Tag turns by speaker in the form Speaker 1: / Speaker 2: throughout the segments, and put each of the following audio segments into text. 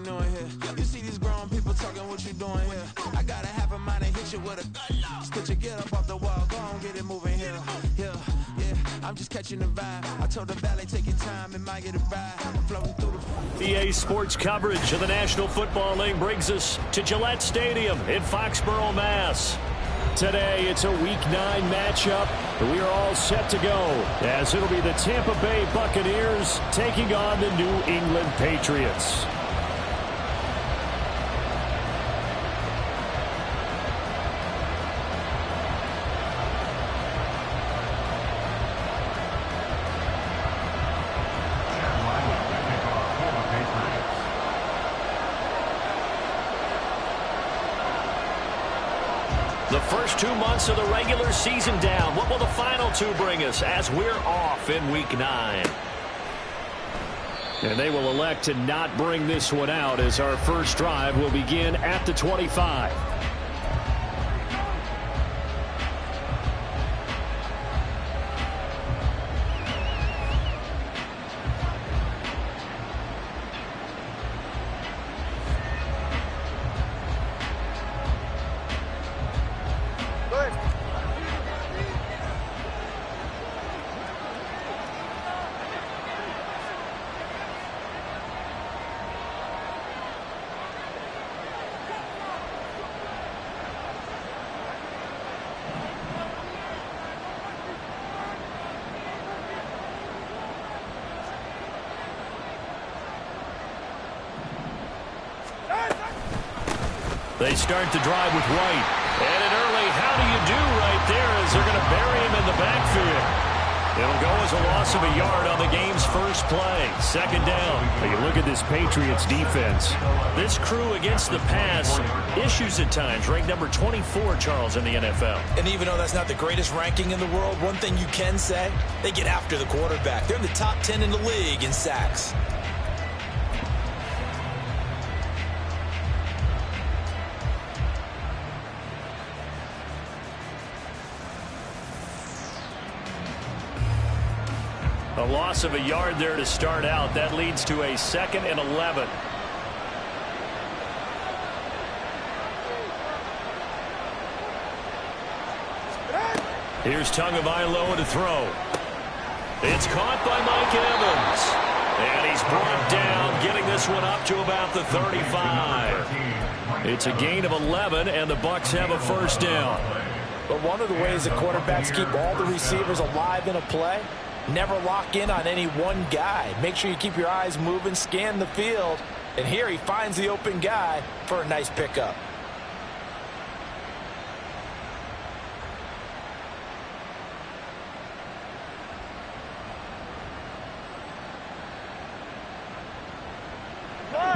Speaker 1: new in here. You see these grown people talking, what you doing here? I got a half a mind to hit you with a stitch you, get up off the wall, go on, get it moving here. Yeah, I'm just catching the vibe. I told the valet, take your time, it might get a ride. I'm floating through the...
Speaker 2: EA Sports coverage of the National Football League brings us to Gillette Stadium in Foxborough, Mass. Today, it's a Week 9 matchup. We are all set to go, as it'll be the Tampa Bay Buccaneers taking on the New England Patriots. The first 2 months of the regular season down. What will the final two bring us as we're off in Week 9? And they will elect to not bring this one out as our first drive will begin at the 25. They start the drive with White. And an early how do you do right there as they're going to bury him in the backfield. It'll go as a loss of a yard on the game's first play. Second down. You look at this Patriots defense. This crew against the pass, issues at times. Ranked number 24, Charles, in the NFL.
Speaker 3: And even though that's not the greatest ranking in the world, one thing you can say, they get after the quarterback. They're in the top 10 in the league in sacks.
Speaker 2: A loss of a yard there to start out. That leads to a 2nd and 11. Here's Tagovailoa to throw. It's caught by Mike Evans. And he's brought down, getting this one up to about the 35. It's a gain of 11, and the Bucs have a first down.
Speaker 3: But one of the ways that quarterbacks keep all the receivers alive in a play, never lock in on any one guy. Make sure you keep your eyes moving, scan the field. And here he finds the open guy for a nice pickup.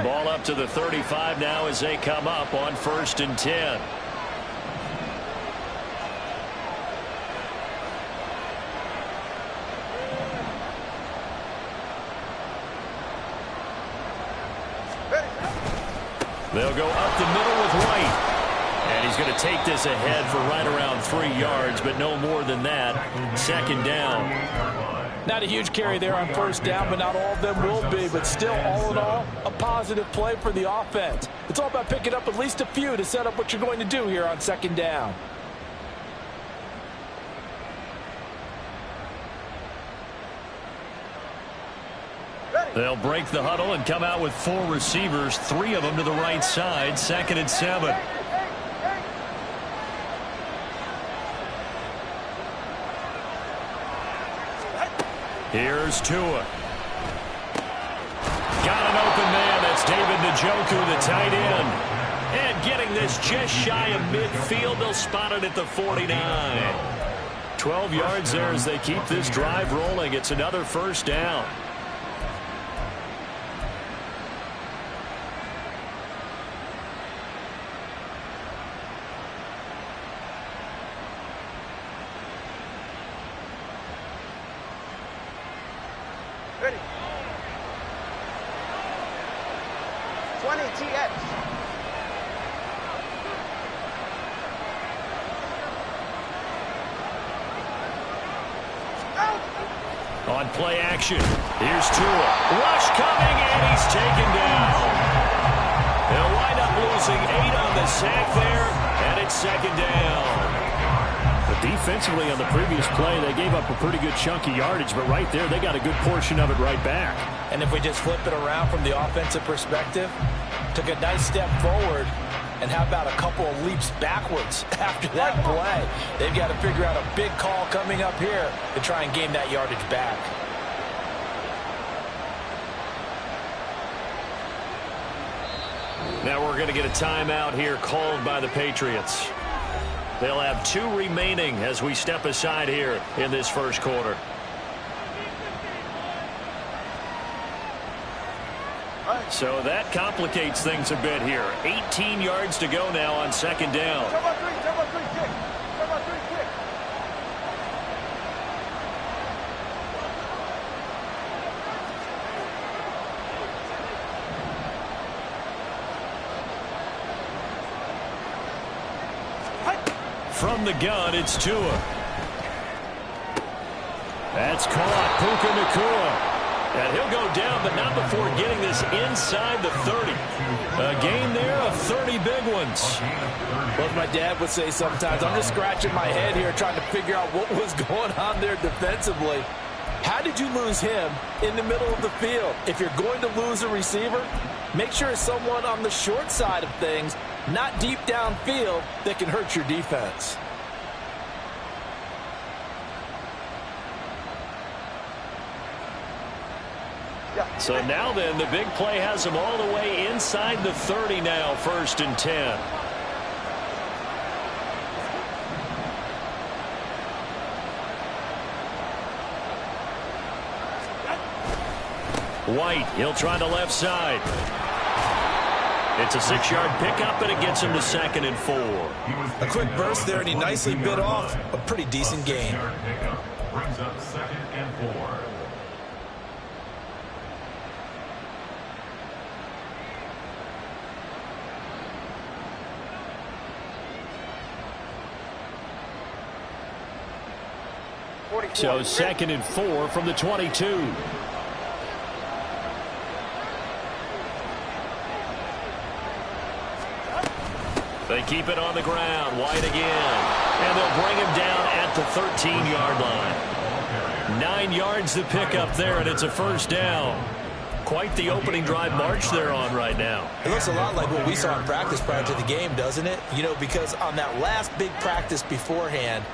Speaker 2: Ball up to the 35 now as they come up on 1st and 10. They'll go up the middle with White. And he's going to take this ahead for right around 3 yards, but no more than that. 2nd down.
Speaker 3: Not a huge carry there on 1st down, but not all of them will be. But still, all in all, a positive play for the offense. It's all about picking up at least a few to set up what you're going to do here on 2nd down.
Speaker 2: They'll break the huddle and come out with 4 receivers, 3 of them to the right side. 2nd and 7. Here's Tua. Got an open man. That's David Njoku, the tight end. And getting this just shy of midfield. They'll spot it at the 49. 12 yards there as they keep this drive rolling. It's another first down.
Speaker 4: Ready. 20 TX.
Speaker 2: On play action, here's Tua. Rush coming, and he's taken down. sack there, and it's second down. But defensively on the previous play, they gave up a pretty good chunk of yardage, but right there, they got a good portion of it right back.
Speaker 3: And if we just flip it around from the offensive perspective, took a nice step forward, and how about a couple of leaps backwards after that play? They've got to figure out a big call coming up here to try and gain that yardage back.
Speaker 2: Now we're going to get a timeout here called by the Patriots. They'll have 2 remaining as we step aside here in this first quarter. So that complicates things a bit here. 18 yards to go now on second down. From the gun, it's Tua. That's caught. Puka Nacua. And he'll go down, but not before getting this inside the 30. A gain there of 30 big ones.
Speaker 3: Well, as my dad would say sometimes, I'm just scratching my head here trying to figure out what was going on there defensively. How did you lose him in the middle of the field? If you're going to lose a receiver, make sure it's someone on the short side of things, not deep downfield, that can hurt your defense.
Speaker 2: So now then, the big play has them all the way inside the 30 now, 1st and 10. White, he'll try the left side. It's a 6-yard pickup, and it gets him to 2nd and 4.
Speaker 3: A quick burst there, and he nicely bit off a pretty decent gain.
Speaker 5: Brings up 2nd and 4.
Speaker 2: So 2nd and 4 from the 22. They keep it on the ground. White again. And they'll bring him down at the 13-yard line. 9 yards to pick up there, and it's a 1st down. Quite the opening drive march they're on right now.
Speaker 3: It looks a lot like what we saw in practice prior to the game, doesn't it? You know, because on that last big practice beforehand,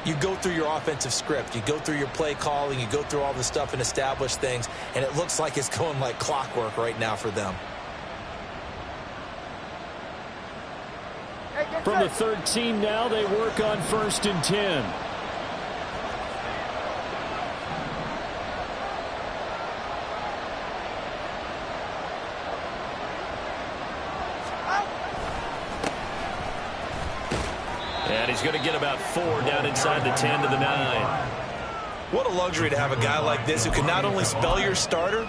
Speaker 3: you go through your offensive script. You go through your play calling. You go through all this stuff and establish things. And it looks like it's going like clockwork right now for them.
Speaker 2: From the 13 now, they work on 1st and 10. And he's going to get about 4 down inside the 10 to the 9.
Speaker 3: What a luxury to have a guy like this who can not only spell your starter,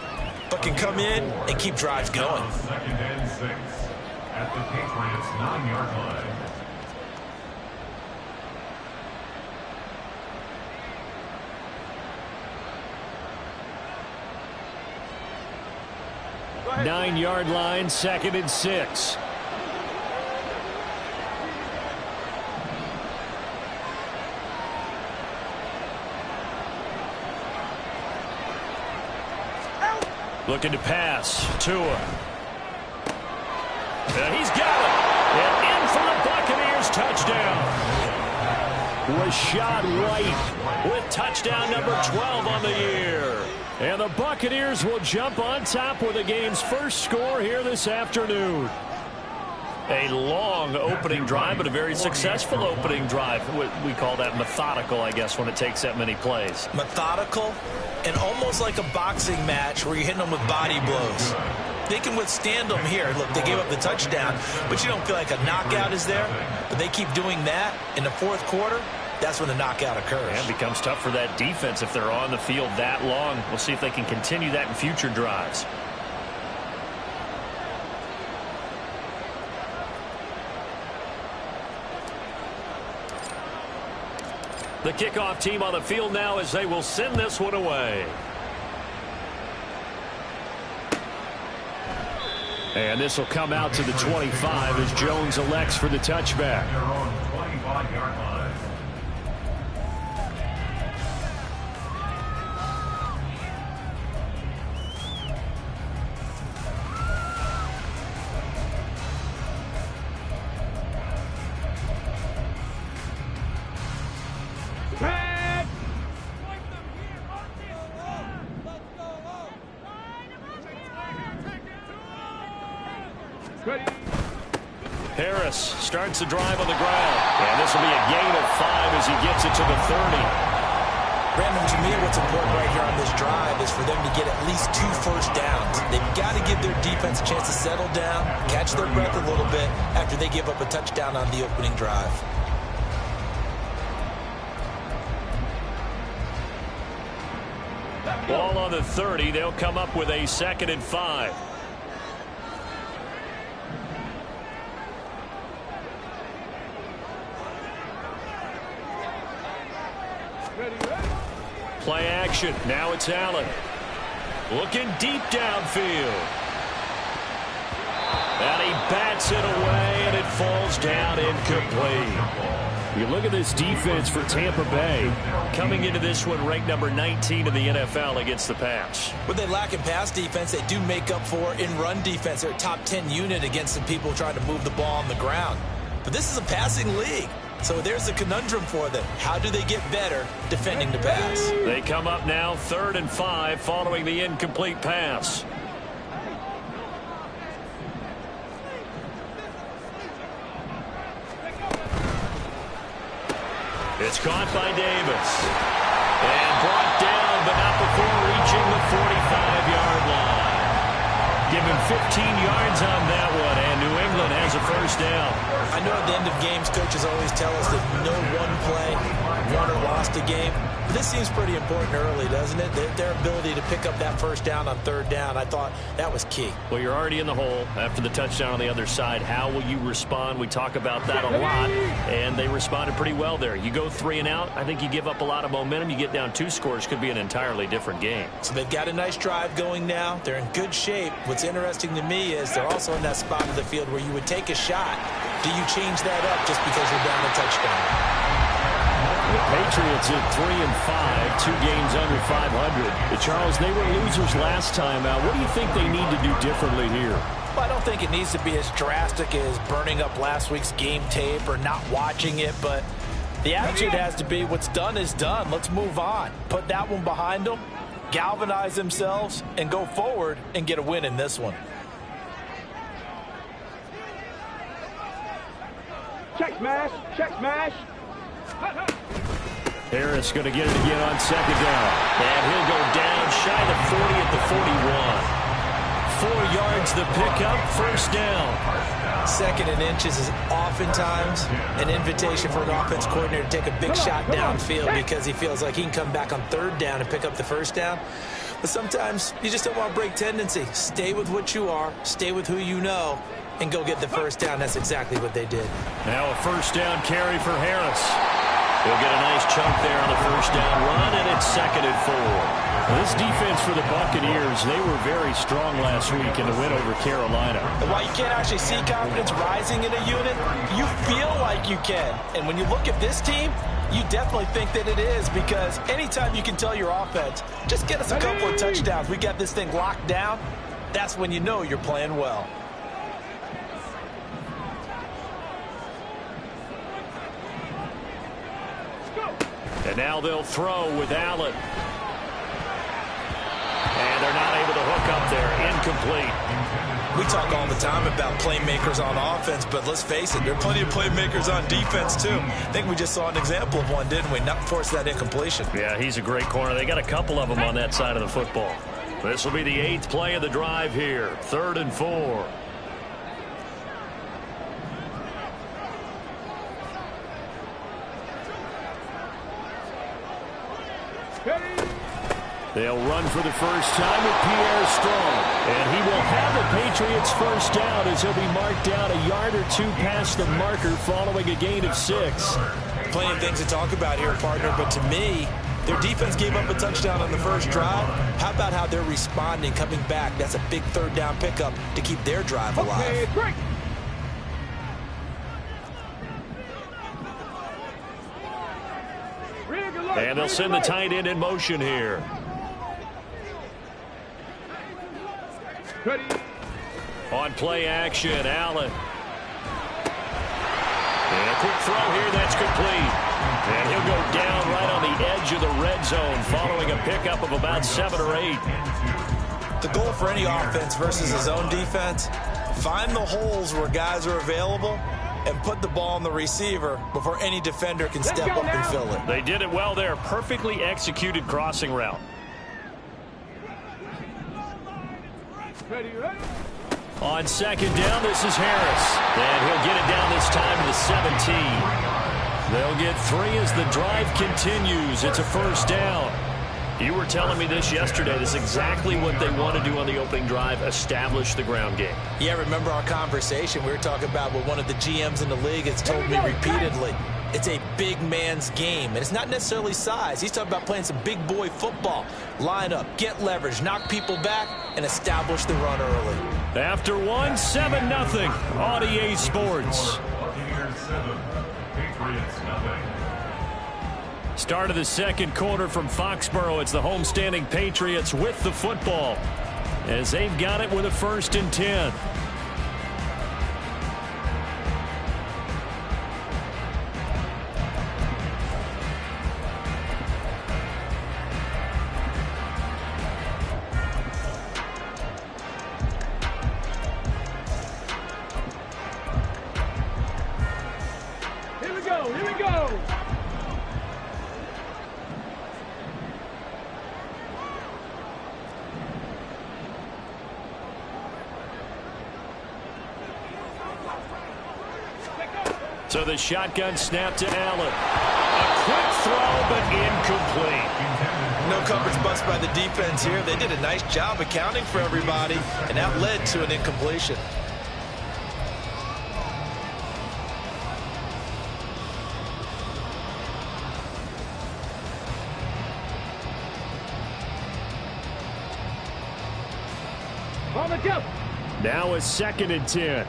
Speaker 3: but can come in and keep drives going.
Speaker 5: 2nd and 6 at the Patriots' 9-yard line.
Speaker 2: Nine-yard line, 2nd and 6. Looking to pass. Tua. And he's got it. And in for the Buccaneers. Touchdown. Rashad White with touchdown number 12 on the year. And the Buccaneers will jump on top with the game's first score here this afternoon. A long opening drive, but a very successful opening drive. We call that methodical, I guess, when it takes that many plays.
Speaker 3: Methodical and almost like a boxing match where you're hitting them with body blows. They can withstand them here. Look, they gave up the touchdown, but you don't feel like a knockout is there. But they keep doing that in the 4th quarter. That's when the knockout occurs.
Speaker 2: And it becomes tough for that defense if they're on the field that long. We'll see if they can continue that in future drives. The kickoff team on the field now as they will send this one away. And this will come out to the 25 as Jones elects for the touchback.
Speaker 5: Their own 25-yard line.
Speaker 2: Harris starts the drive on the ground. And this will be a gain of 5 as he gets it to the 30.
Speaker 3: Brandon, to me, what's important right here on this drive is for them to get at least 2 first downs. They've got to give their defense a chance to settle down, catch their breath a little bit after they give up a touchdown on the opening drive.
Speaker 2: Ball on the 30. They'll come up with a 2nd and 5. Play action. Now it's Allen. Looking deep downfield. And he bats it away, and it falls down incomplete. You look at this defense for Tampa Bay. Coming into this one ranked number 19 in the NFL against the pass.
Speaker 3: What they lack in pass defense, they do make up for in run defense. They're a top 10 unit against some people trying to move the ball on the ground. But this is a passing league. So there's a conundrum for them. How do they get better defending the pass?
Speaker 2: They come up now 3rd and 5 following the incomplete pass. It's caught by Davis. And brought down, but not before reaching the 45-yard line. Give him 15 yards on that one, and New England has a first down.
Speaker 3: I know at the end of games, coaches always tell us that no one play won or lost a game. But this seems pretty important early, doesn't it? Their ability to pick up that first down on 3rd down, I thought that was key.
Speaker 2: Well, you're already in the hole after the touchdown on the other side. How will you respond? We talk about that a lot, and they responded pretty well there. You go 3 and out, I think you give up a lot of momentum. You get down 2 scores, could be an entirely different game.
Speaker 3: So they've got a nice drive going now. They're in good shape. What's interesting to me is they're also in that spot of the field where you would take a shot. Do you change that up just because you're down a touchdown?
Speaker 2: The Patriots at 3 and 5, 2 games under 500. Charles, they were losers last time out. What do you think they need to do differently here?
Speaker 3: Well, I don't think it needs to be as drastic as burning up last week's game tape or not watching it, but the attitude has to be what's done is done. Let's move on. Put that one behind them, galvanize themselves, and go forward and get a win in this one.
Speaker 4: Check smash. Check smash.
Speaker 2: Harris going to get it again on 2nd down. And he'll go down shy of the 40 at the 41. 4 yards the pickup, first down.
Speaker 3: 2nd and inches is oftentimes an invitation for an offense coordinator to take a big shot downfield because he feels like he can come back on 3rd down and pick up the first down. But sometimes you just don't want to break tendency. Stay with what you are, stay with who you know, and go get the first down. That's exactly what they did.
Speaker 2: Now a first down carry for Harris. He'll get a nice chunk there on the first down run, and it's 2nd and 4. Well, this defense for the Buccaneers, they were very strong last week in the win over Carolina.
Speaker 3: And while you can't actually see confidence rising in a unit, you feel like you can. And when you look at this team, you definitely think that it is, because anytime you can tell your offense, just get us a couple of touchdowns, we got this thing locked down, that's when you know you're playing well.
Speaker 2: And now they'll throw with Allen. And they're not able to hook up there. Incomplete.
Speaker 3: We talk all the time about playmakers on offense, but let's face it, there are plenty of playmakers on defense too. I think we just saw an example of one, didn't we? Not force that incompletion.
Speaker 2: Yeah, he's a great corner. They got a couple of them on that side of the football. This will be the 8th play of the drive here. 3rd and 4. They'll run for the first time with Pierre Strong. And he will have the Patriots first down as he'll be marked down a yard or 2 past the marker following a gain of 6.
Speaker 3: Plenty of things to talk about here, partner, but to me, Their defense gave up a touchdown on the first drive. How about how they're responding, coming back? That's a big third down pickup to keep their drive alive.
Speaker 4: Okay, break.
Speaker 2: And they'll send the tight end in motion here.
Speaker 4: Ready.
Speaker 2: On play action, Allen. And a quick throw here, that's complete. And he'll go down right on the edge of the red zone following a pickup of about 7 or 8.
Speaker 3: The goal for any offense versus his own defense, find the holes where guys are available and put the ball on the receiver before any defender can step up and fill it.
Speaker 2: They did it well there. Perfectly executed crossing route.
Speaker 4: Ready, ready.
Speaker 2: On second down, this is Harris. And he'll get it down this time to the 17. They'll get 3 as the drive continues. It's a first down. You were telling me this yesterday. This is exactly what they want to do on the opening drive, establish the ground game.
Speaker 3: Yeah, remember our conversation? We were talking about what one of the GMs in the league has told me repeatedly. It's a big man's game, and it's not necessarily size. He's talking about playing some big boy football. Line up, get leverage, knock people back, and establish the run early.
Speaker 2: After 1, 7-0 on EA Sports.
Speaker 5: Buccaneers 7, Patriots 0.
Speaker 2: Start of the second quarter from Foxborough. It's the homestanding Patriots with the football as they've got it with a 1st and 10.
Speaker 4: Here we go, here we go.
Speaker 2: So the shotgun snap to Allen. A quick throw, but incomplete.
Speaker 3: No coverage bust by the defense here. They did a nice job accounting for everybody, and that led to an incompletion.
Speaker 4: On the jump.
Speaker 2: Now a 2nd and 10.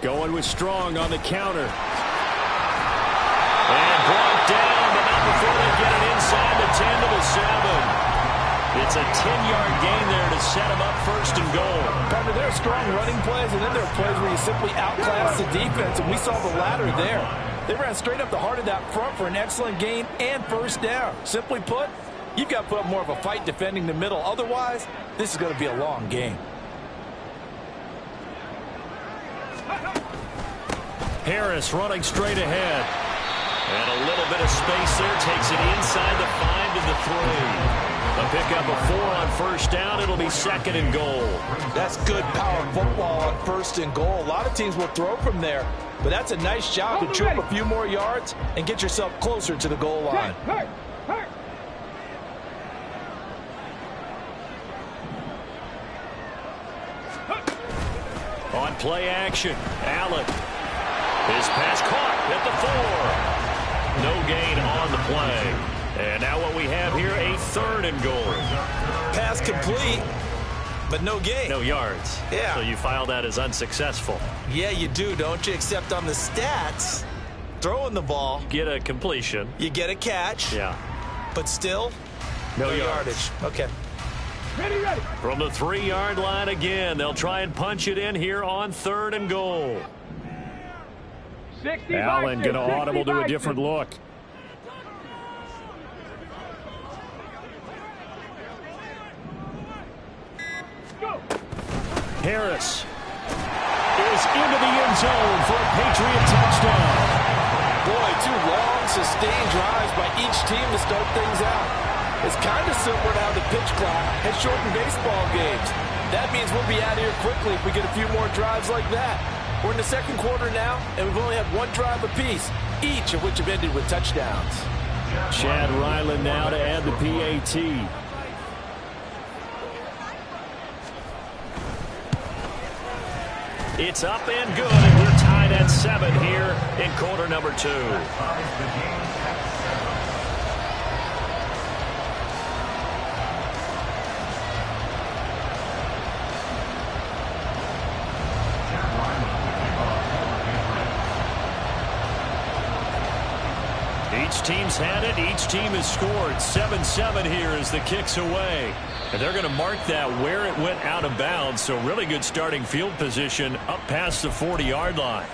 Speaker 2: Going with Strong on the counter. And brought down, but not before they get it inside the 10 to the 7. It's a 10-yard gain there to set them up 1st and goal.
Speaker 3: Remember, there are strong running plays, and then there are plays where you simply outclass the defense, and we saw the latter there. They ran straight up the heart of that front for an excellent gain and 1st down. Simply put, you've got to put up more of a fight defending the middle. Otherwise, this is going to be a long game.
Speaker 2: Harris running straight ahead. And a little bit of space there. Takes it inside the 5 to the 3. A pickup of 4 on 1st down. It'll be 2nd and goal.
Speaker 3: That's good power football on 1st and goal. A lot of teams will throw from there, but that's a nice job to trip a few more yards and get yourself closer to the goal line.
Speaker 4: Hurt, hurt.
Speaker 2: On play action, Allen. His pass caught at the 4. No gain on the play. And now what we have here, a 3rd and goal.
Speaker 3: Pass complete, but no gain.
Speaker 2: No yards.
Speaker 3: Yeah.
Speaker 2: So you file that as unsuccessful.
Speaker 3: Yeah, you do, don't you? Except on the stats, throwing the ball,
Speaker 2: Get a completion.
Speaker 3: you get a catch,
Speaker 2: Yeah.
Speaker 3: but still
Speaker 2: No
Speaker 3: yardage. Okay.
Speaker 4: Ready, ready.
Speaker 2: From the 3-yard line again, they'll try and punch it in here on 3rd and goal.
Speaker 4: 60
Speaker 2: Allen going to audible to a
Speaker 4: 60
Speaker 2: different look.
Speaker 4: Go.
Speaker 2: Harris is into the end zone for a Patriot touchdown.
Speaker 3: Boy, 2 long, sustained drives by each team to start things out. It's kind of similar to how the pitch clock has shortened baseball games. That means we'll be out of here quickly if we get a few more drives like that. We're in the second quarter now, and we've only had 1 drive apiece, each of which have ended with touchdowns.
Speaker 2: Chad Ryland now to add the PAT. It's up and good, and we're tied at 7 here in quarter number 2. Each team's had it. Each team has scored. 7-7 here as the kick's away. And they're going to mark that where it went out of bounds. So really good starting field position up past the 40-yard line.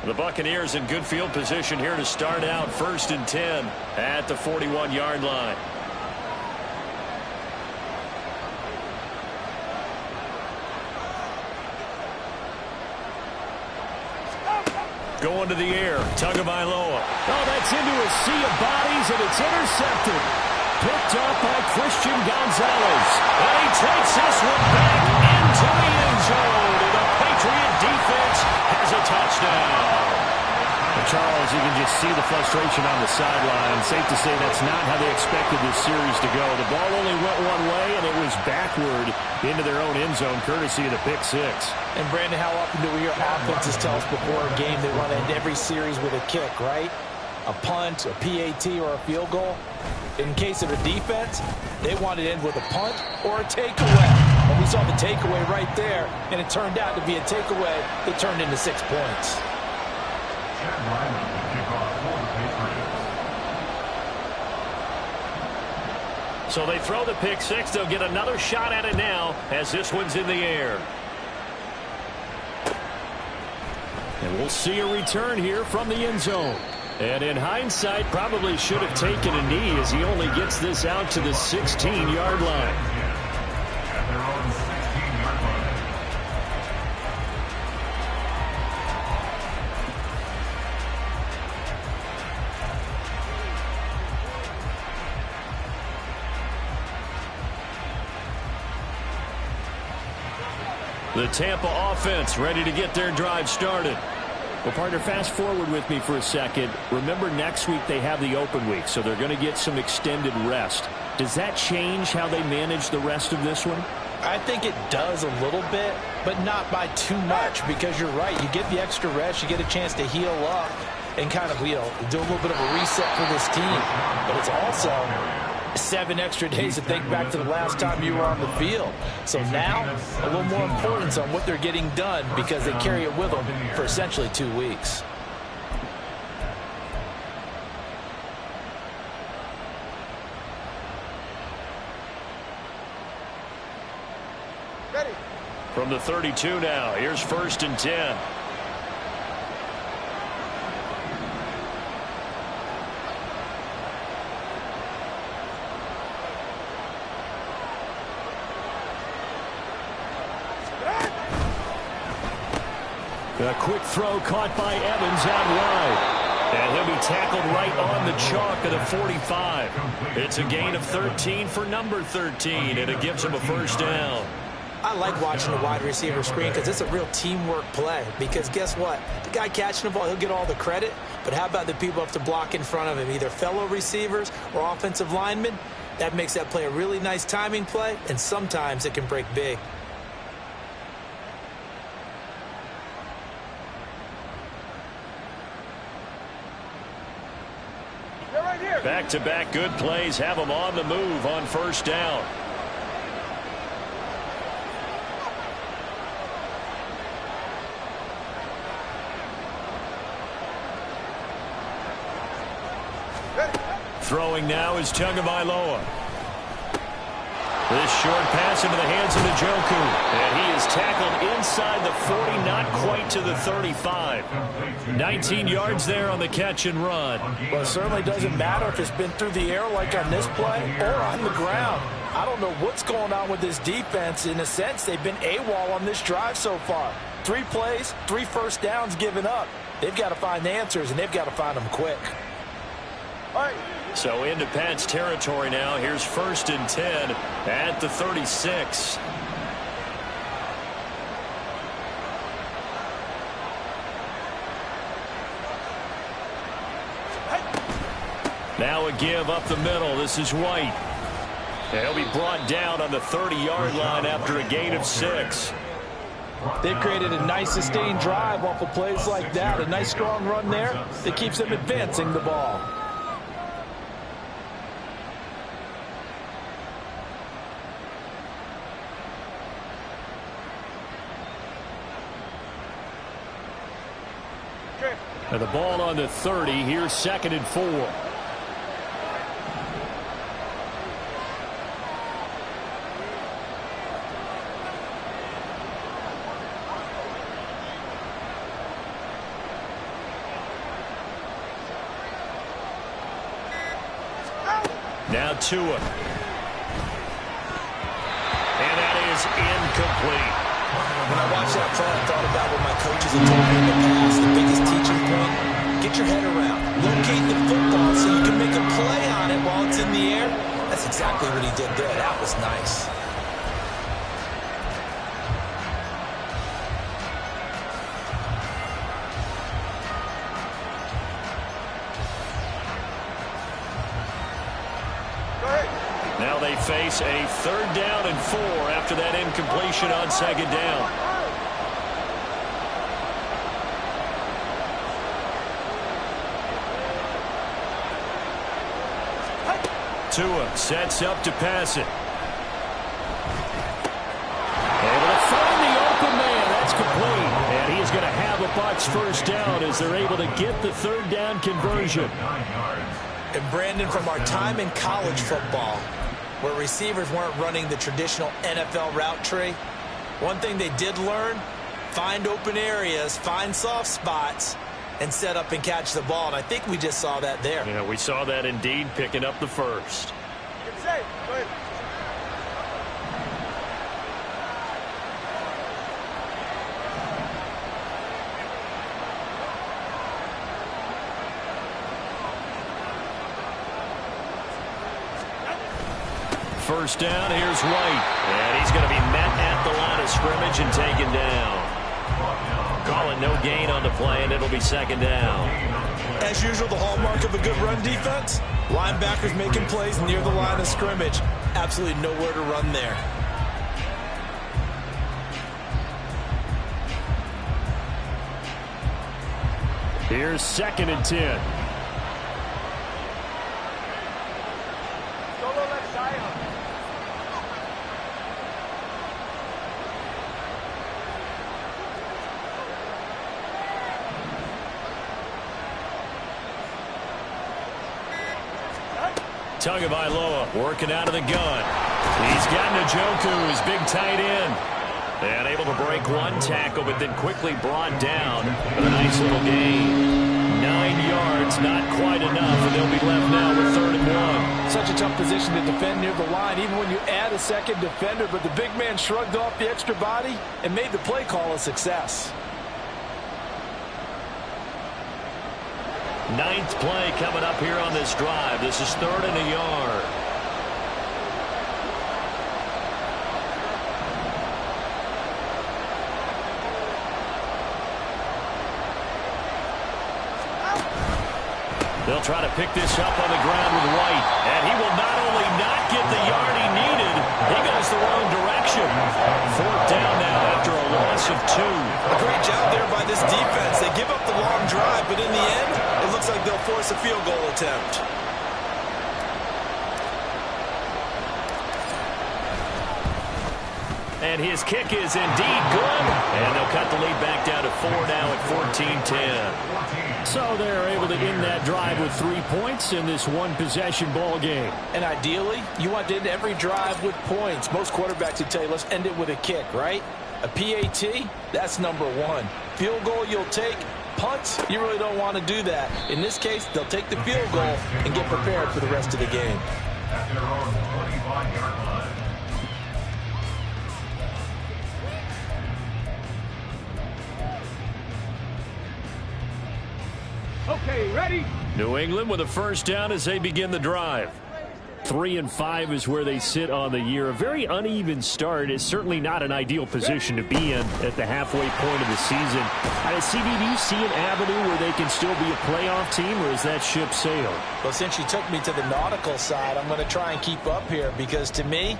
Speaker 2: The Buccaneers in good field position here to start out 1st and 10 at the 41-yard line. Going to the air, Tagovailoa.
Speaker 3: Oh, that's into a sea of bodies, and it's intercepted. Picked up by Christian Gonzalez.
Speaker 2: And he takes this one back into the end zone. And the Patriot defense has a touchdown.
Speaker 6: And Charles, you can just see the frustration on the sideline. Safe to say that's not how they expected this series to go. The ball only went one way, and it was backward into their own end zone, courtesy of the pick six.
Speaker 3: And, Brandon, how often do we hear offenses tell us before a game they want to end every series with a kick, right? A punt, a PAT, or a field goal. In case of a defense, they want to end with a punt or a takeaway. And we saw the takeaway right there, and it turned out to be a takeaway that turned into 6 points.
Speaker 2: So they throw the pick six. They'll get another shot at it now as this one's in the air.
Speaker 6: And we'll see a return here from the end zone.
Speaker 2: And in hindsight, probably should have taken a knee as he only gets this out to the 16-yard line. The Tampa offense ready to get their drive started.
Speaker 6: Well, partner, fast forward with me for a second. Remember, next week they have the open week, so they're going to get some extended rest. Does that change how they manage the rest of this one?
Speaker 3: I think it does a little bit, but not by too much, because you're right. You get the extra rest. You get a chance to heal up and kind of, do a little bit of a reset for this team. But it's also 7 extra days to think back to the last time you were on the field. So now, a little more importance on what they're getting done because they carry it with them for essentially 2 weeks.
Speaker 1: Ready.
Speaker 2: From the 32 now, here's 1st and 10.
Speaker 6: A quick throw caught by Evans out wide.
Speaker 2: And he'll be tackled right on the chalk of the 45. It's a gain of 13 for number 13, and it gives him a 1st down.
Speaker 3: I like watching the wide receiver screen because it's a real teamwork play. Because guess what? The guy catching the ball, he'll get all the credit. But how about the people up to block in front of him, either fellow receivers or offensive linemen? That makes that play a really nice timing play, and sometimes it can break big.
Speaker 2: Back-to-back good plays have them on the move on 1st down. Throwing now is Tagovailoa. This short pass into the hands of Njoku. And he is tackled inside the 40, not quite to the 35. 19 yards there on the catch and run.
Speaker 3: Well, it certainly doesn't matter if it's been through the air like on this play or on the ground. I don't know what's going on with this defense. In a sense, they've been AWOL on this drive so far. 3 plays, 3 first downs given up. They've got to find answers, and they've got to find them quick.
Speaker 2: So into Pats territory now. Here's 1st and 10 at the 36. Now a give up the middle. This is White. He'll be brought down on the 30-yard line after a gain of 6.
Speaker 3: They've created a nice sustained drive off of plays like that. A nice strong run there that keeps them advancing the ball.
Speaker 2: And the ball on the 30. Here's 2nd and 4. Now Tua. And that is incomplete.
Speaker 3: When I watched that play, I thought about what my coaches have told me in the past. The biggest teaching point, get your head around. Locate the football so you can make a play on it while it's in the air. That's exactly what he did there. That was nice.
Speaker 2: Now they face a 3rd down and 4 after that incompletion on 2nd down. Tua sets up to pass it. Able to find the open man. That's complete. And he's going to have a Bucs 1st down as they're able to get the 3rd down conversion.
Speaker 3: And Brandon, from our time in college football, where receivers weren't running the traditional NFL route tree, one thing they did learn, find open areas, find soft spots, and set up and catch the ball. And I think we just saw that there.
Speaker 2: Yeah, we saw that indeed, picking up the 1st.
Speaker 4: Get safe. Go ahead.
Speaker 2: First down, here's White. And he's going to be met at the line of scrimmage and taken down. Calling no gain on the play, and it'll be 2nd down.
Speaker 3: As usual, the hallmark of a good run defense, linebackers making plays near the line of scrimmage. Absolutely nowhere to run there.
Speaker 2: Here's 2nd and 10.
Speaker 4: Solo left side.
Speaker 2: Tagovailoa working out of the gun. He's got Njoku, his big tight end. And able to break one tackle, but then quickly brought down with a nice little gain. 9 yards, not quite enough, and they'll be left now with 3rd and 1.
Speaker 3: Such a tough position to defend near the line, even when you add a second defender, but the big man shrugged off the extra body and made the play call a success.
Speaker 2: 9th play coming up here on this drive. This is 3rd and a yard. They'll try to pick this up on the ground with White. And he will not only not get the yard he needed, he goes the wrong direction. 4th down now after a loss of 2.
Speaker 3: A great job there by this defense. They give up the long drive, but in the end, it looks like they'll force a field goal attempt.
Speaker 2: And his kick is indeed good. And they'll cut the lead back down to 4 now at 14-10. So they're able to end that drive with 3 points in this one-possession ball game.
Speaker 3: And ideally, you want to end every drive with points. Most quarterbacks would tell you, let's end it with a kick, right? A PAT, that's number 1. Field goal you'll take. Punts, you really don't want to do that. In this case, they'll take the field goal and get prepared for the rest of the game.
Speaker 5: At their own 25-yard line.
Speaker 4: Okay, ready?
Speaker 2: New England with a first down as they begin the drive. 3-5 is where they sit on the year. A very uneven start is certainly not an ideal position to be in at the halfway point of the season. CB, do you see an avenue where they can still be a playoff team, or is that ship sailed?
Speaker 3: Well, since you took me to the nautical side, I'm going to try and keep up here because to me,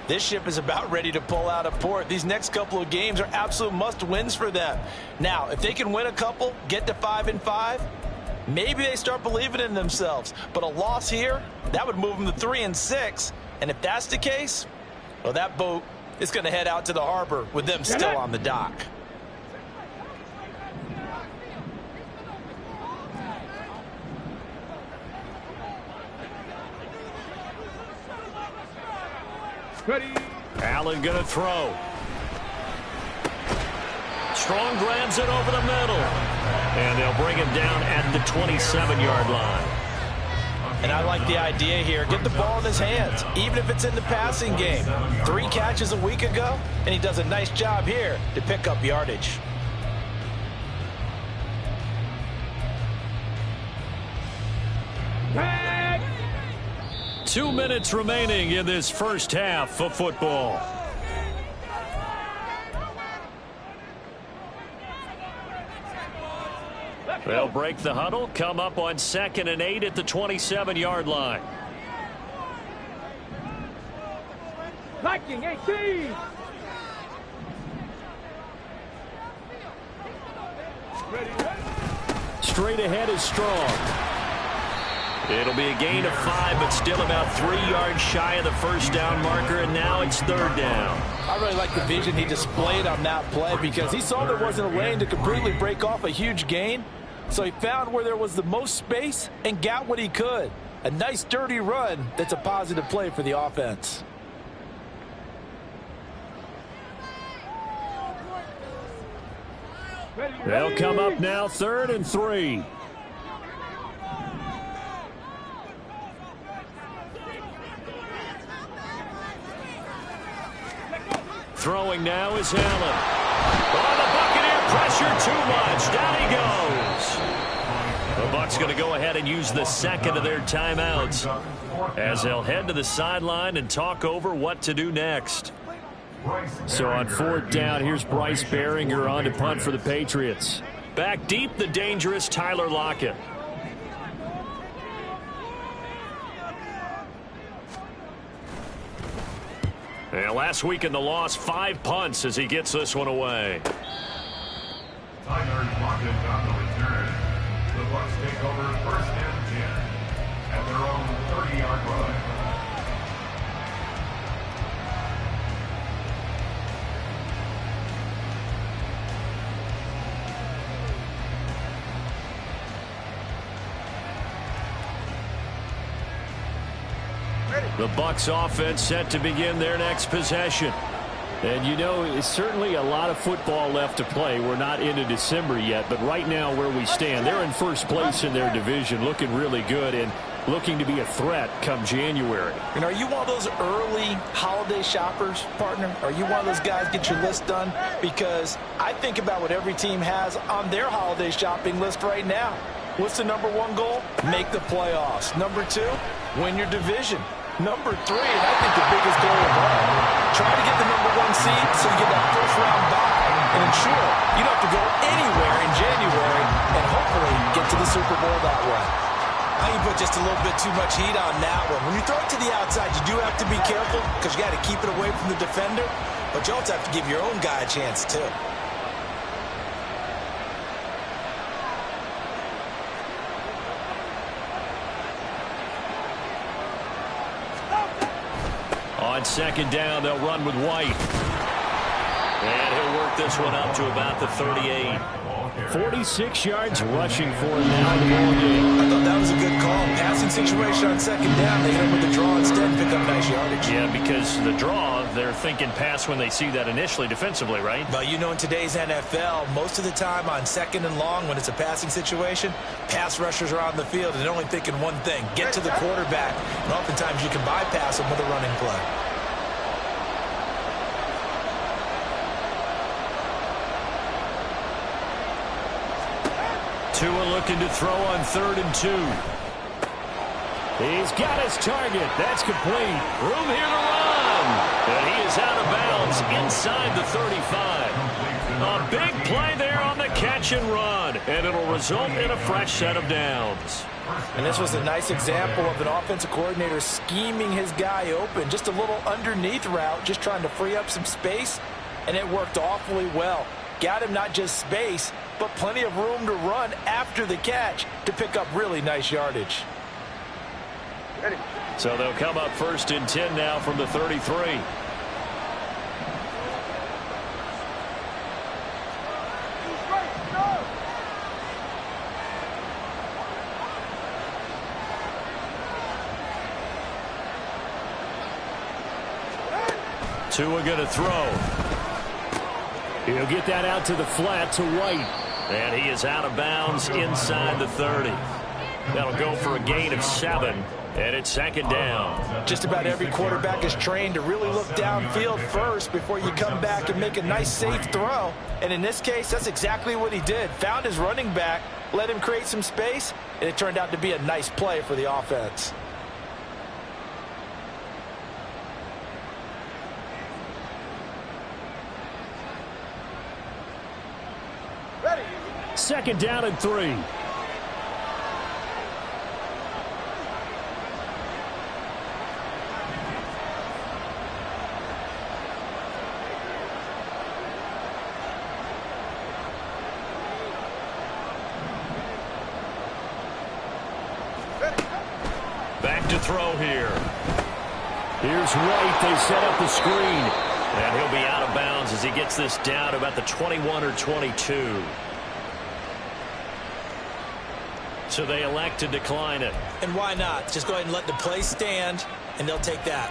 Speaker 3: this ship is about ready to pull out of port. These next couple of games are absolute must-wins for them. Now, if they can win a couple, get to 5-5, maybe they start believing in themselves. But a loss here, that would move them to 3-6. And if that's the case, well, that boat is going to head out to the harbor with them still on the dock.
Speaker 4: Ready?
Speaker 2: Allen going to throw. Strong grabs it over the middle. And they'll bring him down at the 27-yard line.
Speaker 3: And I like the idea here. Get the ball in his hands, even if it's in the passing game. 3 catches a week ago, and he does a nice job here to pick up yardage.
Speaker 4: Tag!
Speaker 2: 2 minutes remaining in this first half of football. They'll break the huddle, come up on 2nd and 8 at the 27-yard line.
Speaker 4: Viking 18! Ready?
Speaker 2: Straight ahead is Strong. It'll be a gain of 5, but still about 3 yards shy of the first down marker, and now it's 3rd down.
Speaker 3: I really like the vision he displayed on that play because he saw there wasn't a lane to completely break off a huge gain. So he found where there was the most space and got what he could. A nice, dirty run that's a positive play for the offense.
Speaker 2: They'll come up now 3rd and 3. Throwing now is Allen. Oh, the Buccaneer pressure too much. Down he goes. The Bucs going to go ahead and use the second of their timeouts as they'll head to the sideline and talk over what to do next. So on 4th down, here's Bryce Behringer on to punt for the Patriots. Back deep, the dangerous Tyler Lockett. And last week in the loss, 5 punts as he gets this one away.
Speaker 5: Tyler Lockett on the return. The Bucs take over 1st and 10 at their own 30-yard line.
Speaker 2: The Bucs offense set to begin their next possession. And you know, it's certainly a lot of football left to play. We're not into December yet, but right now where we stand, they're in 1st place in their division, looking really good and looking to be a threat come January.
Speaker 3: And are you one of those early holiday shoppers, partner? Are you one of those guys get your list done? Because I think about what every team has on their holiday shopping list right now. What's the number 1 goal? Make the playoffs. Number 2, win your division. Number 3, and I think the biggest goal of all, try to get the number 1 seed so you get that 1st round bye and ensure you don't have to go anywhere in January and hopefully get to the Super Bowl that way.
Speaker 7: I think you put just a little bit too much heat on that one. When you throw it to the outside, you do have to be careful because you got to keep it away from the defender, but you also have to give your own guy a chance too.
Speaker 2: On 2nd down, they'll run with White. And he'll work this one up to about the 38. 46 yards rushing for him now in the ball game.
Speaker 7: I thought that was a good call. Passing situation on 2nd down. They hit him with the draw instead and pick up nice yardage.
Speaker 2: Yeah, because the draw, they're thinking pass when they see that initially defensively, right?
Speaker 7: But you know, in today's NFL, most of the time on 2nd and long, when it's a passing situation, pass rushers are on the field and they're only thinking one thing, get to the quarterback. And oftentimes you can bypass them with a running play.
Speaker 2: Tua looking to throw on 3rd and 2. He's got his target. That's complete. Room here to run. And he is out of bounds inside the 35. A big play there on the catch and run. And it'll result in a fresh set of downs.
Speaker 3: And this was a nice example of an offensive coordinator scheming his guy open. Just a little underneath route, just trying to free up some space. And it worked awfully well. Got him not just space, but plenty of room to run after the catch to pick up really nice yardage.
Speaker 2: So they'll come up 1st and 10 now from the 33. Tua going to throw. He'll get that out to the flat to White. And he is out of bounds inside the 30. That'll go for a gain of 7. And it's 2nd down.
Speaker 3: Just about every quarterback is trained to really look downfield first before you come back and make a nice safe throw. And in this case, that's exactly what he did. Found his running back, let him create some space, and it turned out to be a nice play for the offense.
Speaker 4: Ready.
Speaker 2: 2nd down and 3. Back to throw here. Here's White. They set up the screen. And he'll be out of bounds as he gets this down about the 21 or 22. So they elect to decline it.
Speaker 7: And why not? Just go ahead and let the play stand, and they'll take that.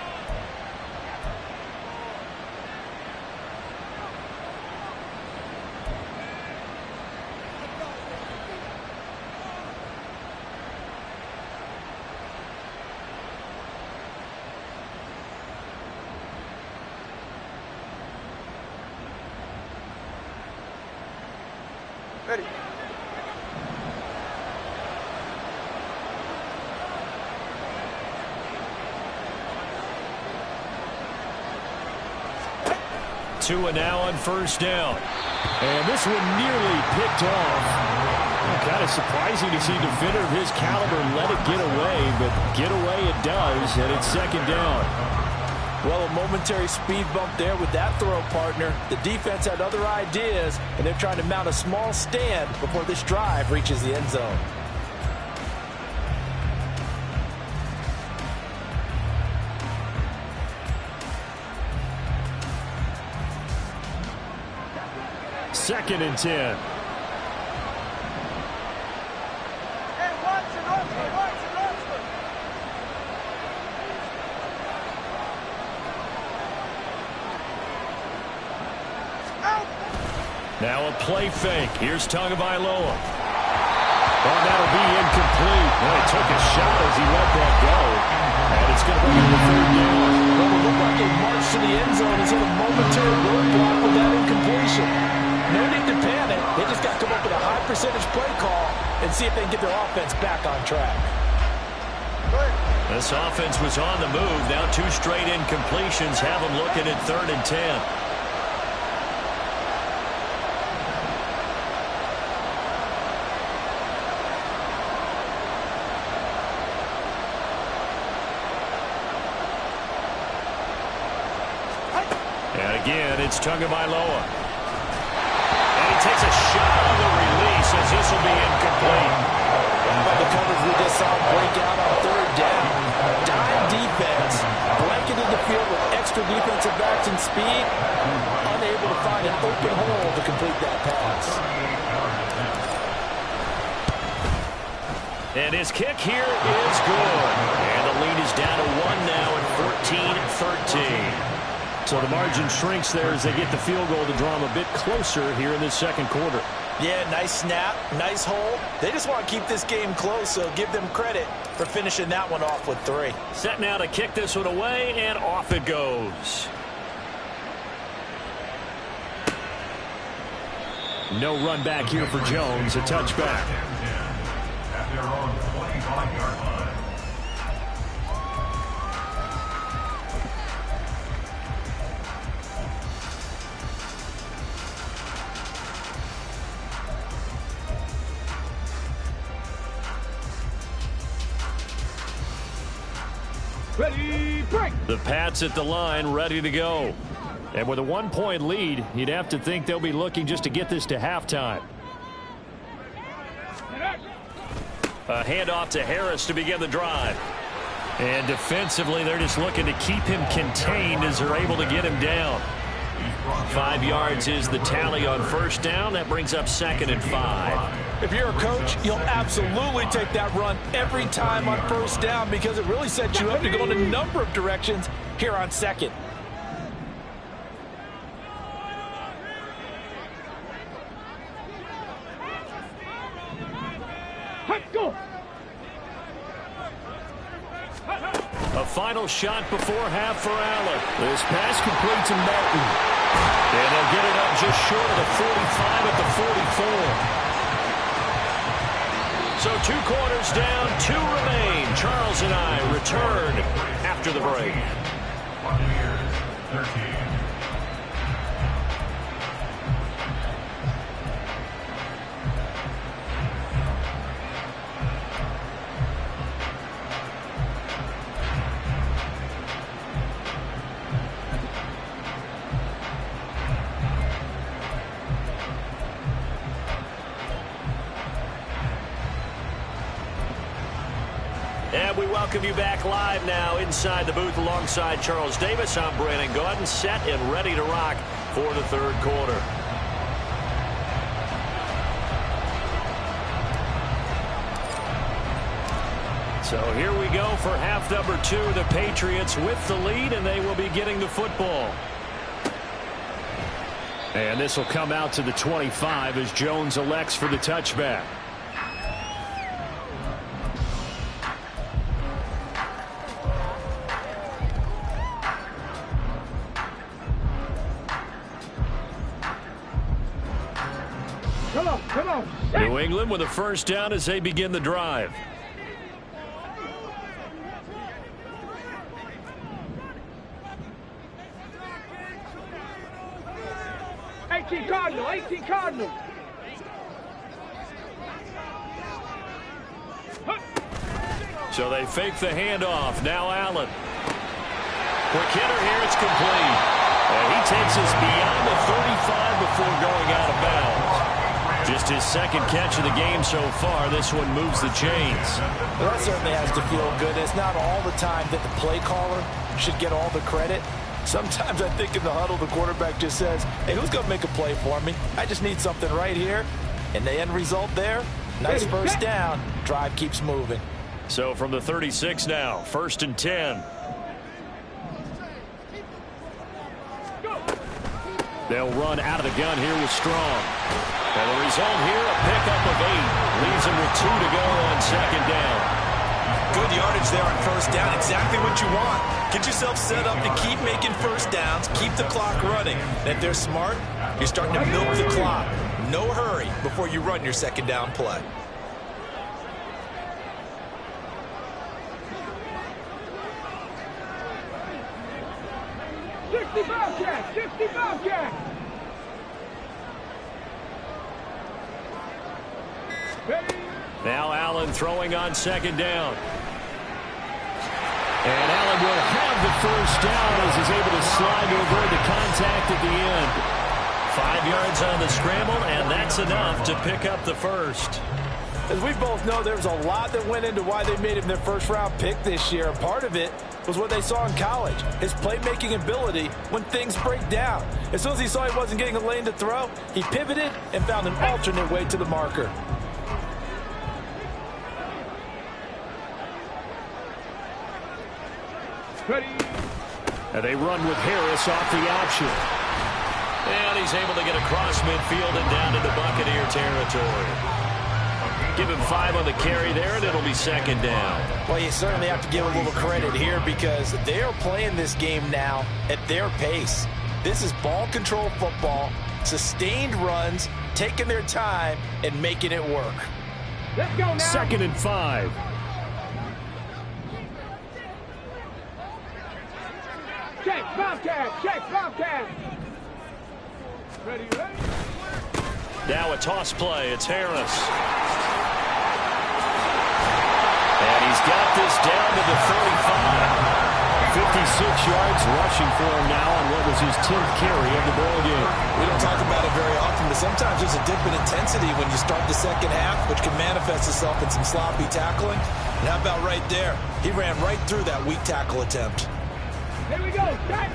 Speaker 4: Ready.
Speaker 2: Tua now on 1st down. And this one nearly picked off. Kind of surprising to see a defender of his caliber let it get away, but get away it does, and it's 2nd down.
Speaker 3: Well, a momentary speed bump there with that throw, partner. The defense had other ideas, and they're trying to mount a small stand before this drive reaches the end zone.
Speaker 2: Second and 10.
Speaker 4: Hey, Watson, Watson, Watson, Watson. Out.
Speaker 2: Now a play fake. Here's Tagovailoa. Oh, that'll be incomplete. Well, he took a shot as he let that go. And it's going to bring him to 3rd down.
Speaker 3: Well, it looked like a march to the end zone is in a momentary roadblock with that incompletion. No need to panic. They just got to come up with a high percentage play call and see if they can get their offense back on track.
Speaker 2: This offense was on the move. Now 2 straight incompletions have them looking at 3rd and 10. And again, it's Tagovailoa. Takes a shot on the release as this will be incomplete.
Speaker 3: By the coverage we just saw break out on 3rd down. Dime defense, blanketed the field with extra defensive backs and speed, unable to find an open hole to complete that pass.
Speaker 2: And his kick here is good. And the lead is down to 1 now at 14-13. So the margin shrinks there as they get the field goal to draw them a bit closer here in this 2nd quarter.
Speaker 3: Yeah, nice snap, nice hole. They just want to keep this game close, so give them credit for finishing that one off with 3.
Speaker 2: Set now to kick this one away, and off it goes. No run back here for Jones, a touchback.
Speaker 5: At their own 25-yard line.
Speaker 4: Ready, break.
Speaker 2: The Pats at the line, ready to go. And with a 1-point lead, you'd have to think they'll be looking just to get this to halftime. A handoff to Harris to begin the drive. And defensively, they're just looking to keep him contained as they're able to get him down. 5 yards is the tally on first down. That brings up 2nd and 5.
Speaker 3: If you're a coach, you'll absolutely take that run every time on first down because it really sets you up to go in a number of directions here on 2nd.
Speaker 4: Let's go.
Speaker 2: A final shot before half for Allen. This pass complete to Martin. And they'll get it up just short of the 45 at the 44. So 2 quarters down, 2 remain. Charles and I return after the break.
Speaker 5: Buccaneers 13.
Speaker 2: And we welcome you back live now inside the booth alongside Charles Davis. I'm Brandon Gaudin, set and ready to rock for the 3rd quarter. So here we go for half number 2. The Patriots with the lead, and they will be getting the football. And this will come out to the 25 as Jones elects for the touchback.
Speaker 4: Come on.
Speaker 2: New England with a first down as they begin the drive.
Speaker 4: Cardinal.
Speaker 2: So they fake the handoff. Now Allen. Quick hitter here. It's complete. And he takes us beyond the 35 before going out of bounds. Just his 2nd catch of the game so far. This one moves the chains.
Speaker 3: Well, that certainly has to feel good. It's not all the time that the play caller should get all the credit. Sometimes I think in the huddle, the quarterback just says, hey, who's going to make a play for me? I just need something right here. And the end result there, nice first down. Drive keeps moving.
Speaker 2: So from the 36 now, 1st and 10. They'll run out of the gun here with Strong. And the result here, a pickup of 8. Leaves them with 2 to go on 2nd down.
Speaker 7: Good yardage there on first down. Exactly what you want. Get yourself set up to keep making first downs. Keep the clock running. And if they're smart, you're starting to milk the clock. No hurry before you run your 2nd down play.
Speaker 2: Now Allen throwing on 2nd down. And Allen will have the first down as he's able to slide to avoid the contact at the end. 5 yards on the scramble, and that's enough to pick up the first.
Speaker 3: As we both know, there was a lot that went into why they made him their first-round pick this year. And part of it was what they saw in college, his playmaking ability when things break down. As soon as he saw he wasn't getting a lane to throw, he pivoted and found an alternate way to the marker.
Speaker 4: Ready.
Speaker 2: And they run with Harris off the option. And he's able to get across midfield and down into Buccaneer territory. Give him 5 on the carry there, and it'll be 2nd down.
Speaker 3: Well, you certainly have to give a little credit here because they are playing this game now at their pace. This is ball control football, sustained runs, taking their time, and making it work.
Speaker 4: Let's go now.
Speaker 6: 2nd and 5.
Speaker 4: Check, Bobcat. Check, Bobcat. Ready, ready.
Speaker 2: Now a toss play. It's Harris. And he's got this down to the 35. 56 yards rushing for him now on what was his 10th carry of the ball game.
Speaker 7: We don't talk about it very often, but sometimes there's a dip in intensity when you start the second half, which can manifest itself in some sloppy tackling. And how about right there? He ran right through that weak tackle attempt.
Speaker 4: Here we go. Check.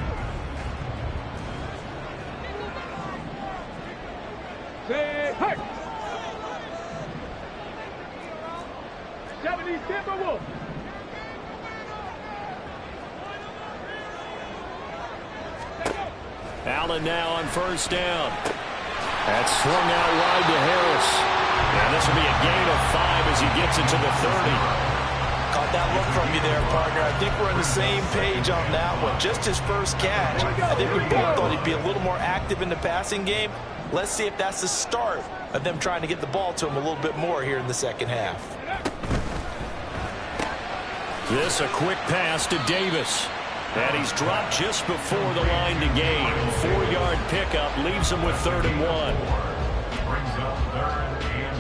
Speaker 4: Say, hey. 70 Timberwolves.
Speaker 2: Allen now on 1st down. That's swung out wide to Harris. And this will be a gain of 5 as he gets it to the 30.
Speaker 3: Caught that look from you there, partner. I think we're on the same page on that one. Just his first catch. I think we both thought he'd be a little more active in the passing game. Let's see if that's the start of them trying to get the ball to him a little bit more here in the second half.
Speaker 2: This a quick pass to Davis. And he's dropped just before the line to gain. 4-yard pickup leaves him with 3rd and 1.
Speaker 5: Brings up 3rd and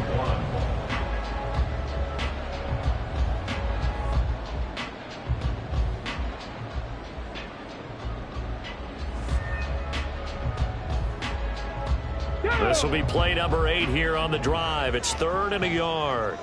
Speaker 5: 1.
Speaker 2: This will be play number 8 here on the drive. It's 3rd and a yard.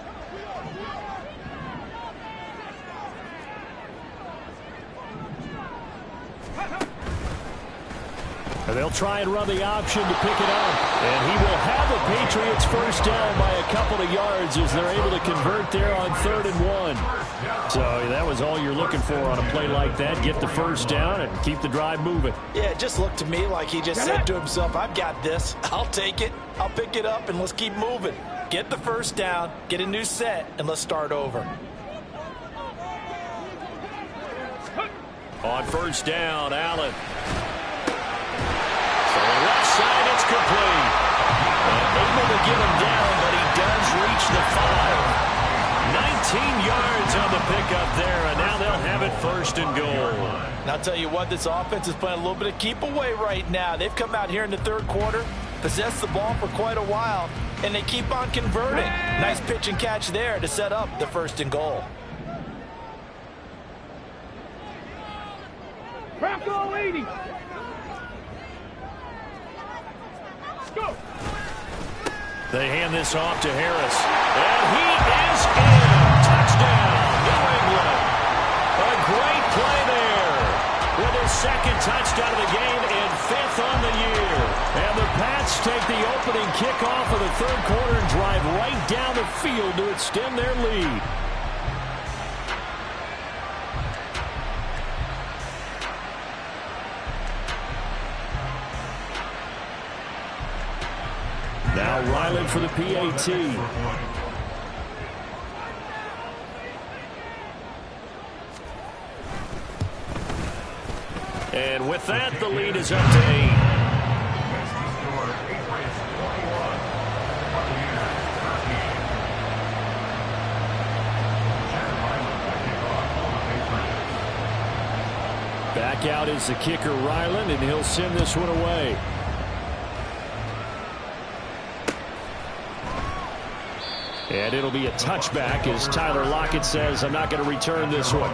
Speaker 2: And they'll try and run the option to pick it up. And he will have the Patriots first down by a couple of yards as they're able to convert there on 3rd and 1. So that was all you're looking for on a play like that. Get the first down and keep the drive moving.
Speaker 3: Yeah, it just looked to me like he just said to himself, I've got this. I'll take it. I'll pick it up, and let's keep moving. Get the first down, get a new set, and let's start over.
Speaker 2: On 1st down, Allen. Left side, it's complete. And able to get him down, but he does reach the 5. 19 yards on the pickup there, and now they'll have it 1st and goal.
Speaker 3: And I'll tell you what, this offense is playing a little bit of keep away right now. They've come out here in the 3rd quarter, possessed the ball for quite a while, and they keep on converting. Nice pitch and catch there to set up the 1st and goal.
Speaker 4: Bronco 80. Go.
Speaker 2: They hand this off to Harris. And he is in. Touchdown, New England. A great play there. With his 2nd touchdown of the game and 5th on the year. And the Pats take the opening kickoff of the 3rd quarter and drive right down the field to extend their lead. Now Ryland for the PAT. And with that, the lead is up to 8. Back out is the kicker, Ryland, and he'll send this one away. And it'll be a touchback as Tyler Lockett says, I'm not going to return this one.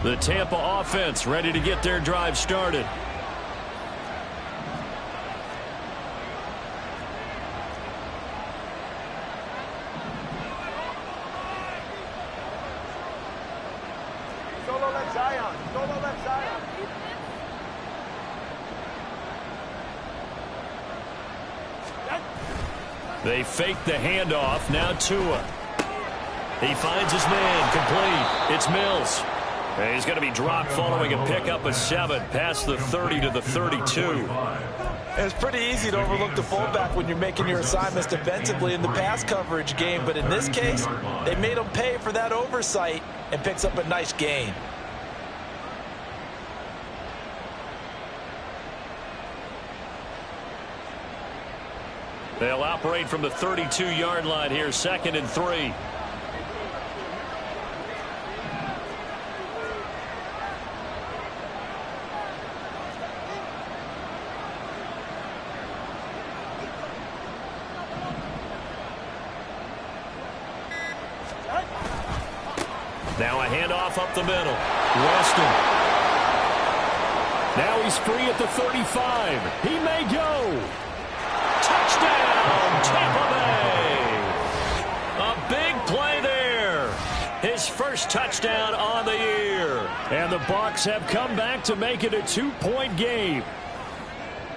Speaker 2: The Tampa offense ready to get their drive started. They fake the handoff. Now Tua. He finds his man. Complete. It's Mills. And he's going to be dropped following a pickup of 7 past the 30 to the 32.
Speaker 3: It's pretty easy to overlook the fullback when you're making your assignments defensively in the pass coverage game, but in this case, they made him pay for that oversight and picks up a nice gain.
Speaker 2: They'll operate from the 32-yard line here, 2nd and 3. Now a handoff up the middle. Weston. Now he's free at the 35. He may go. Touchdown, Tampa Bay. A big play there. His first touchdown on the year. And the Bucs have come back to make it a 2-point game.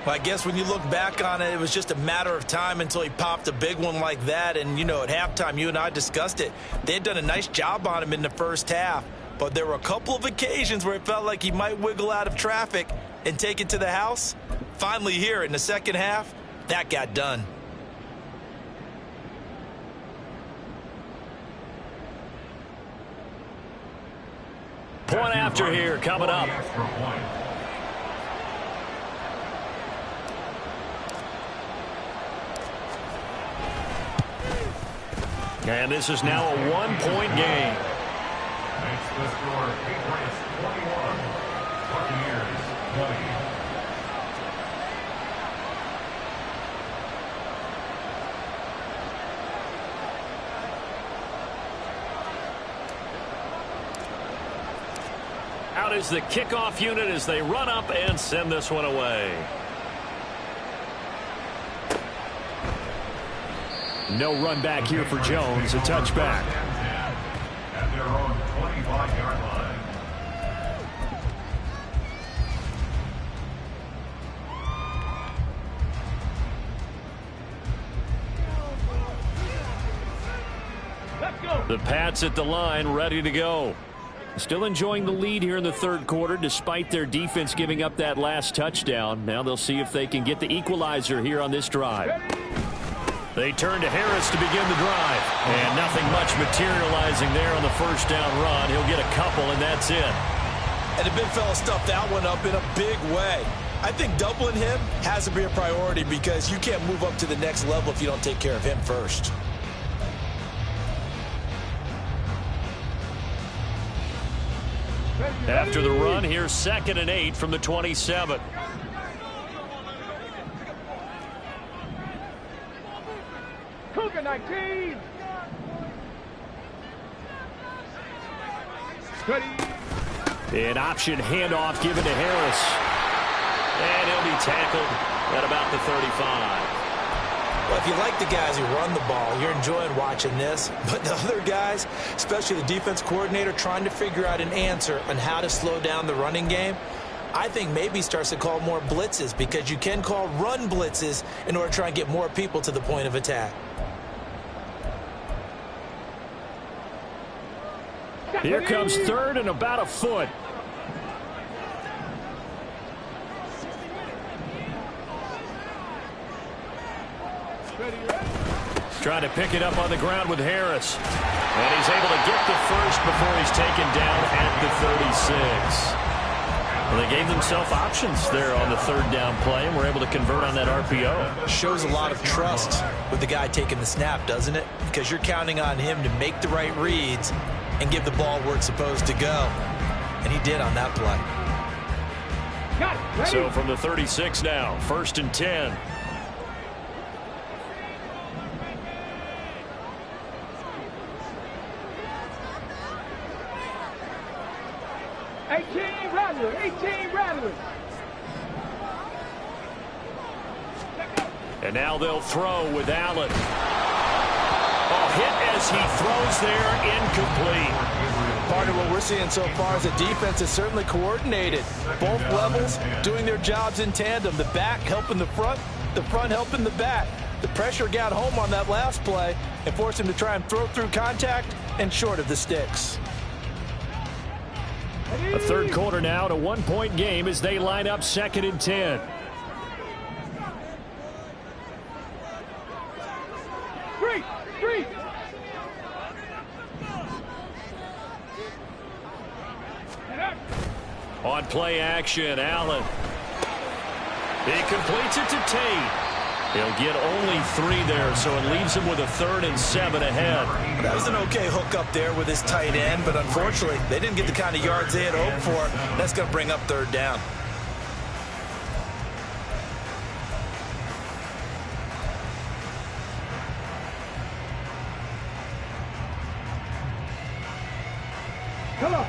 Speaker 3: Well, I guess when you look back on it, it was just a matter of time until he popped a big one like that. And, you know, at halftime, you and I discussed it. They had done a nice job on him in the first half. But there were a couple of occasions where it felt like he might wiggle out of traffic and take it to the house. Finally here in the second half, that got done.
Speaker 2: Point after here coming up. And this is now a 1-point game.
Speaker 5: Makes the score Patriots 21, Buccaneers 20.
Speaker 2: Out is the kickoff unit as they run up and send this one away. No run back here for Jones, a touchback.
Speaker 5: At their own 25-yard line.
Speaker 4: Let's go.
Speaker 2: The Pats at the line, ready to go. Still enjoying the lead here in the third quarter despite their defense giving up that last touchdown. Now they'll see if they can get the equalizer here on this drive. They turn to Harris to begin the drive. And nothing much materializing there on the first down run. He'll get a couple, and that's it.
Speaker 3: And the big fella stuffed that one up in a big way. I think doubling him has to be a priority because you can't move up to the next level if you don't take care of him first.
Speaker 2: After the run, here's 2nd and 8 from the 27.
Speaker 4: Cougar 19.
Speaker 2: An option handoff given to Harris. And he'll be tackled at about the 35.
Speaker 3: Well, if you like the guys who run the ball, you're enjoying watching this. But the other guys, especially the defense coordinator, trying to figure out an answer on how to slow down the running game, I think maybe starts to call more blitzes because you can call run blitzes in order to try and get more people to the point of attack.
Speaker 2: Here comes 3rd and about a foot. Trying to pick it up on the ground with Harris. And he's able to get the first before he's taken down at the 36. Well, they gave themselves options there on the 3rd down play and were able to convert on that RPO.
Speaker 3: Shows a lot of trust with the guy taking the snap, doesn't it? Because you're counting on him to make the right reads and give the ball where it's supposed to go. And he did on that play.
Speaker 2: So from the 36 now, 1st and 10. And now they'll throw with Allen. Hit as he throws there, incomplete.
Speaker 3: Part of what we're seeing so far is the defense is certainly coordinated. Both levels doing their jobs in tandem. The back helping the front helping the back. The pressure got home on that last play and forced him to try and throw through contact and short of the sticks.
Speaker 2: A third quarter now, and a one-point game as they line up 2nd and 10.
Speaker 4: Three.
Speaker 2: On play action, Allen. He completes it to Tate. He'll get only 3 there, so it leaves him with a 3rd and 7 ahead.
Speaker 7: That was an okay hook up there with his tight end, but unfortunately, they didn't get the kind of yards they had hoped for. That's going to bring up 3rd down.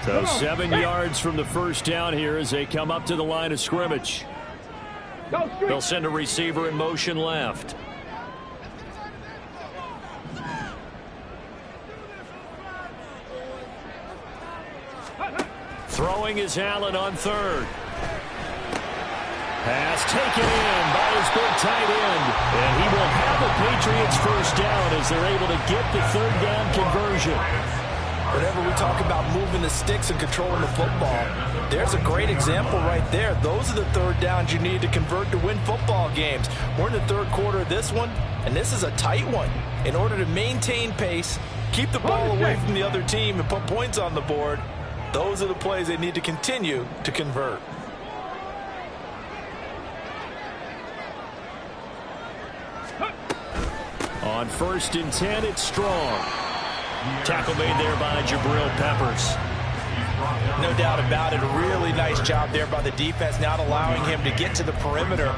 Speaker 2: So 7 yards from the first down here as they come up to the line of scrimmage. They'll send a receiver in motion left. Throwing is Allen on 3rd. Pass taken in by his big tight end. And he will have the Patriots first down as they're able to get the 3rd down conversion.
Speaker 3: Whenever we talk about moving the sticks and controlling the football, there's a great example right there. Those are the 3rd downs you need to convert to win football games. We're in the 3rd quarter of this one, and this is a tight one. In order to maintain pace, keep the ball away from the other team, and put points on the board, those are the plays they need to continue to convert.
Speaker 2: On 1st and 10, it's Strong. Tackle made there by Jabril Peppers.
Speaker 3: No doubt about it. A really nice job there by the defense, not allowing him to get to the perimeter.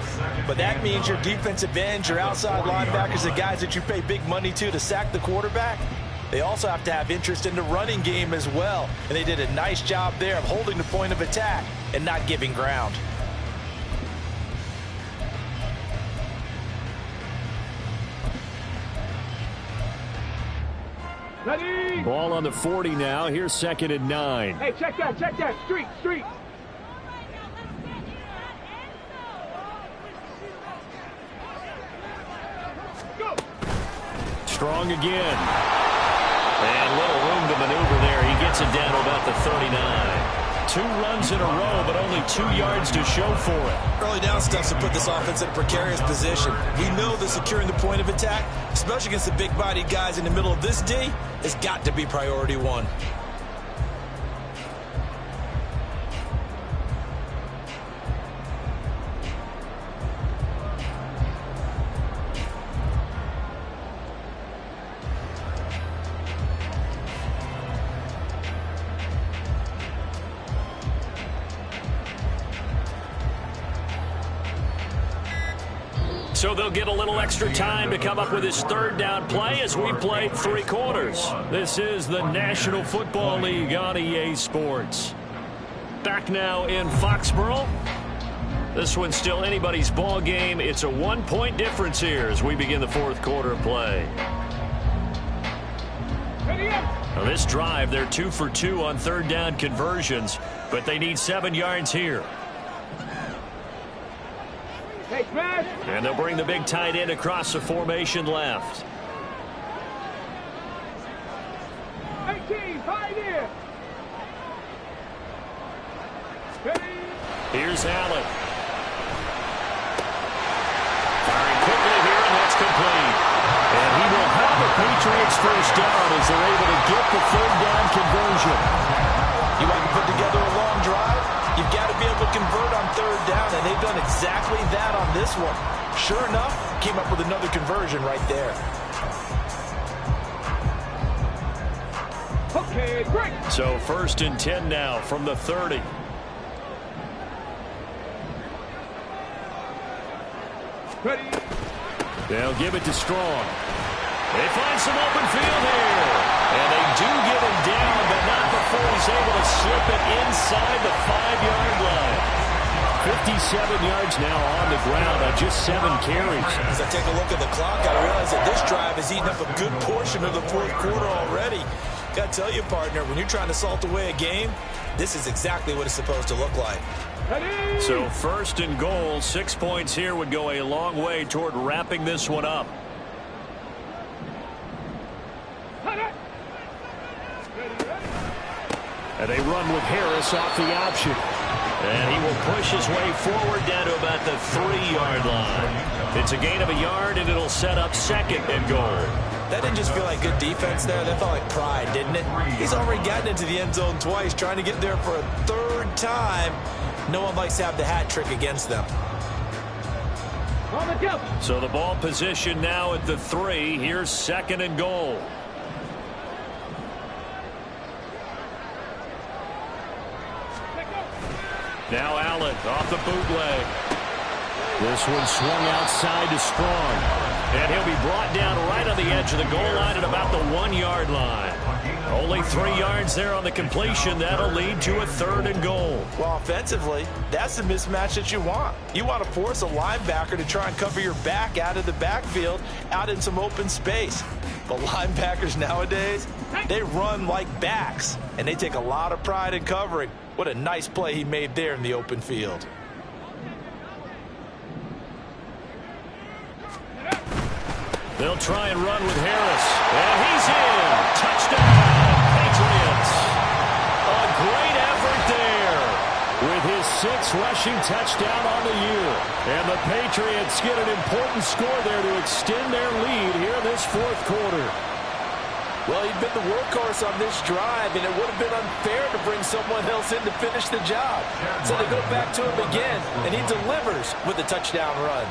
Speaker 3: But that means your defensive ends, your outside linebackers, the guys that you pay big money to sack the quarterback, they also have to have interest in the running game as well. And they did a nice job there of holding the point of attack and not giving ground.
Speaker 2: Ball on the 40 now. Here's 2nd and 9.
Speaker 4: Hey, check that. Street. Go.
Speaker 2: Strong again. And little room to maneuver there. He gets it down to about the 39. 2 runs in a row, but only 2 yards to show for it.
Speaker 7: Early down stuff to put this offense in a precarious position. We know that securing the point of attack, especially against the big-bodied guys in the middle of this D, has got to be priority 1.
Speaker 2: So they'll get a little extra time to come up with his 3rd down play as we played 3 quarters. This is the National Football League on EA Sports. Back now in Foxborough. This one's still anybody's ball game. It's a 1-point difference here as we begin the 4th quarter of play. Now this drive, they're 2 for 2 on 3rd down conversions, but they need 7 yards here. And they'll bring the big tight end across the formation left.
Speaker 4: 18, pioneer.
Speaker 2: Here's Allen. Firing quickly here, and that's complete. And he will have the Patriots first down as they're able to get the 3rd down conversion.
Speaker 3: You want to put together a long drive? You've got to be able to convert on 3rd down, and they've done exactly that on this one. Sure enough, came up with another conversion right there.
Speaker 4: Okay, great.
Speaker 2: So 1st and 10 now from the 30.
Speaker 4: Ready.
Speaker 2: They'll give it to Strong. They find some open field here. And they do get him down, but not before he's able to slip it inside the 5-yard line. 57 yards now on the ground on just 7 carries.
Speaker 7: As I take a look at the clock, I realize that this drive has eaten up a good portion of the 4th quarter already. Got to tell you, partner, when you're trying to salt away a game, this is exactly what it's supposed to look like.
Speaker 4: Ready.
Speaker 2: So 1st and goal, 6 points here would go a long way toward wrapping this one up. And they run with Harris off the option.
Speaker 6: And he will push his way forward down to about the 3-yard line. It's a gain of a yard, and it'll set up 2nd and goal.
Speaker 7: That didn't just feel like good defense there. That felt like pride, didn't it? He's already gotten into the end zone twice, trying to get there for a 3rd time. No one likes to have the hat trick against them.
Speaker 2: So the ball position now at the 3. Here's 2nd and goal. Now Allen off the bootleg. This one swung outside to Strong. And he'll be brought down right on the edge of the goal line at about the 1-yard line. Only 3 yards there on the completion. That'll lead to a 3rd and goal.
Speaker 7: Well, offensively, that's the mismatch that you want. You want to force a linebacker to try and cover your back out of the backfield, out in some open space. But linebackers nowadays, they run like backs, and they take a lot of pride in covering. What a nice play he made there in the open field.
Speaker 2: They'll try and run with Harris. And he's in. Touchdown, Patriots. A great effort there with his 6th rushing touchdown on the year. And the Patriots get an important score there to extend their lead here in this 4th quarter.
Speaker 7: Well, he'd been the workhorse on this drive, and it would have been unfair to bring someone else in to finish the job. So they go back to him again, and he delivers with a touchdown run.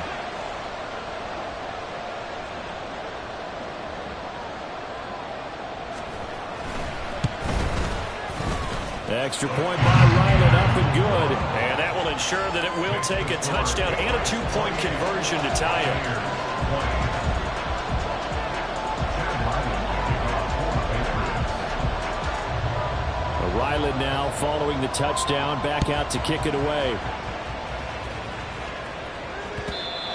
Speaker 2: Extra point by Ryland, up and good. And that will ensure that it will take a touchdown and a 2-point conversion to tie it. Ryland now following the touchdown, back out to kick it away.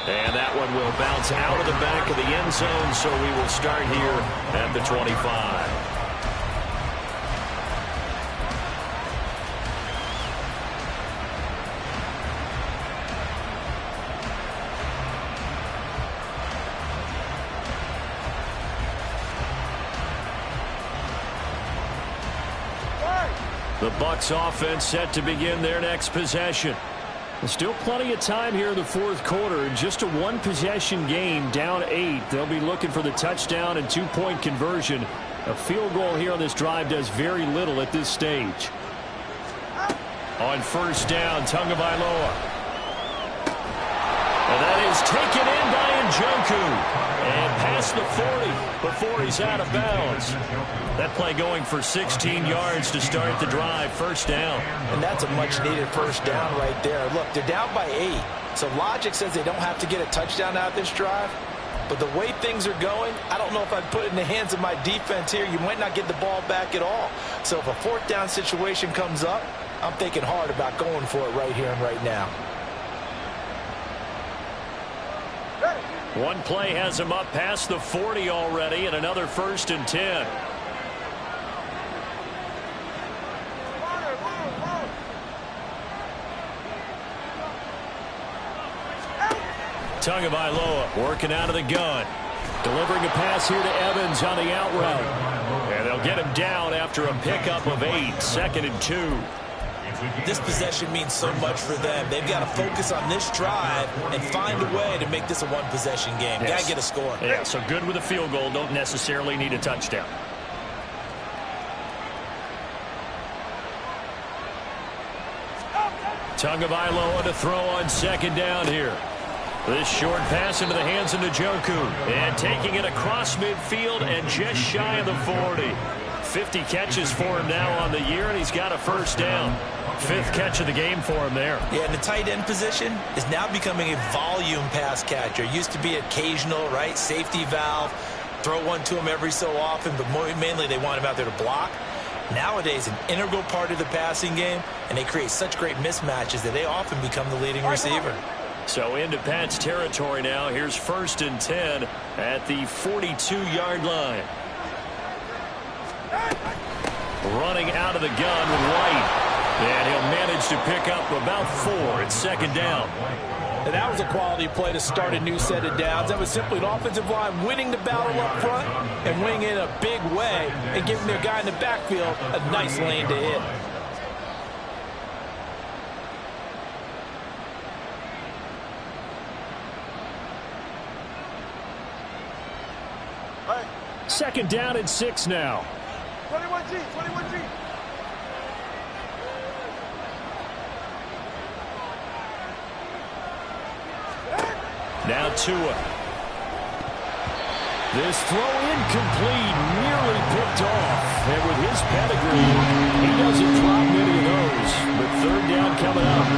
Speaker 2: And that one will bounce out of the back of the end zone, so we will start here at the 25. The Bucs offense set to begin their next possession. There's still plenty of time here in the 4th quarter. Just a 1-possession game, down 8. They'll be looking for the touchdown and 2-point conversion. A field goal here on this drive does very little at this stage. On 1st down, Tagovailoa. And that is taken in by Njoku. And past the 40 before he's out of bounds. That play going for 16 yards to start the drive. 1st down.
Speaker 7: And that's a much-needed 1st down right there. Look, they're down by 8. So logic says they don't have to get a touchdown out of this drive. But the way things are going, I don't know if I'd put it in the hands of my defense here. You might not get the ball back at all. So if a 4th down situation comes up, I'm thinking hard about going for it right here and right now.
Speaker 2: One play has him up past the 40 already, and another 1st and 10. Tagovailoa working out of the gun. Delivering a pass here to Evans on the out route. And they'll get him down after a pickup of 8. 2nd and 2.
Speaker 7: This possession means so much for them. They've got to focus on this drive and find a way to make this a 1-possession game. Got to get a score.
Speaker 2: Yeah, so good with a field goal. Don't necessarily need a touchdown. Tagovailoa to throw on 2nd down here. This short pass into the hands of Njoku. And taking it across midfield and just shy of the 40. 50 catches for him now on the year, and he's got a 1st down. 5th catch of the game for him there.
Speaker 7: Yeah, and the tight end position is now becoming a volume pass catcher. Used to be occasional, right? Safety valve. Throw one to him every so often, but mainly they want him out there to block. Nowadays, an integral part of the passing game, and they create such great mismatches that they often become the leading receiver.
Speaker 2: So into Pats territory now. Here's 1st and 10 at the 42-yard line. Running out of the gun with White. And he'll manage to pick up about 4 at 2nd down.
Speaker 3: And that was a quality play to start a new set of downs. That was simply an offensive line winning the battle up front and winning it in a big way and giving their guy in the backfield a nice lane to hit.
Speaker 2: Second down and 6 now.
Speaker 4: 21G, 21G.
Speaker 2: Now Tua. This throw incomplete, nearly picked off. And with his pedigree, he doesn't drop many of those. But third down coming up.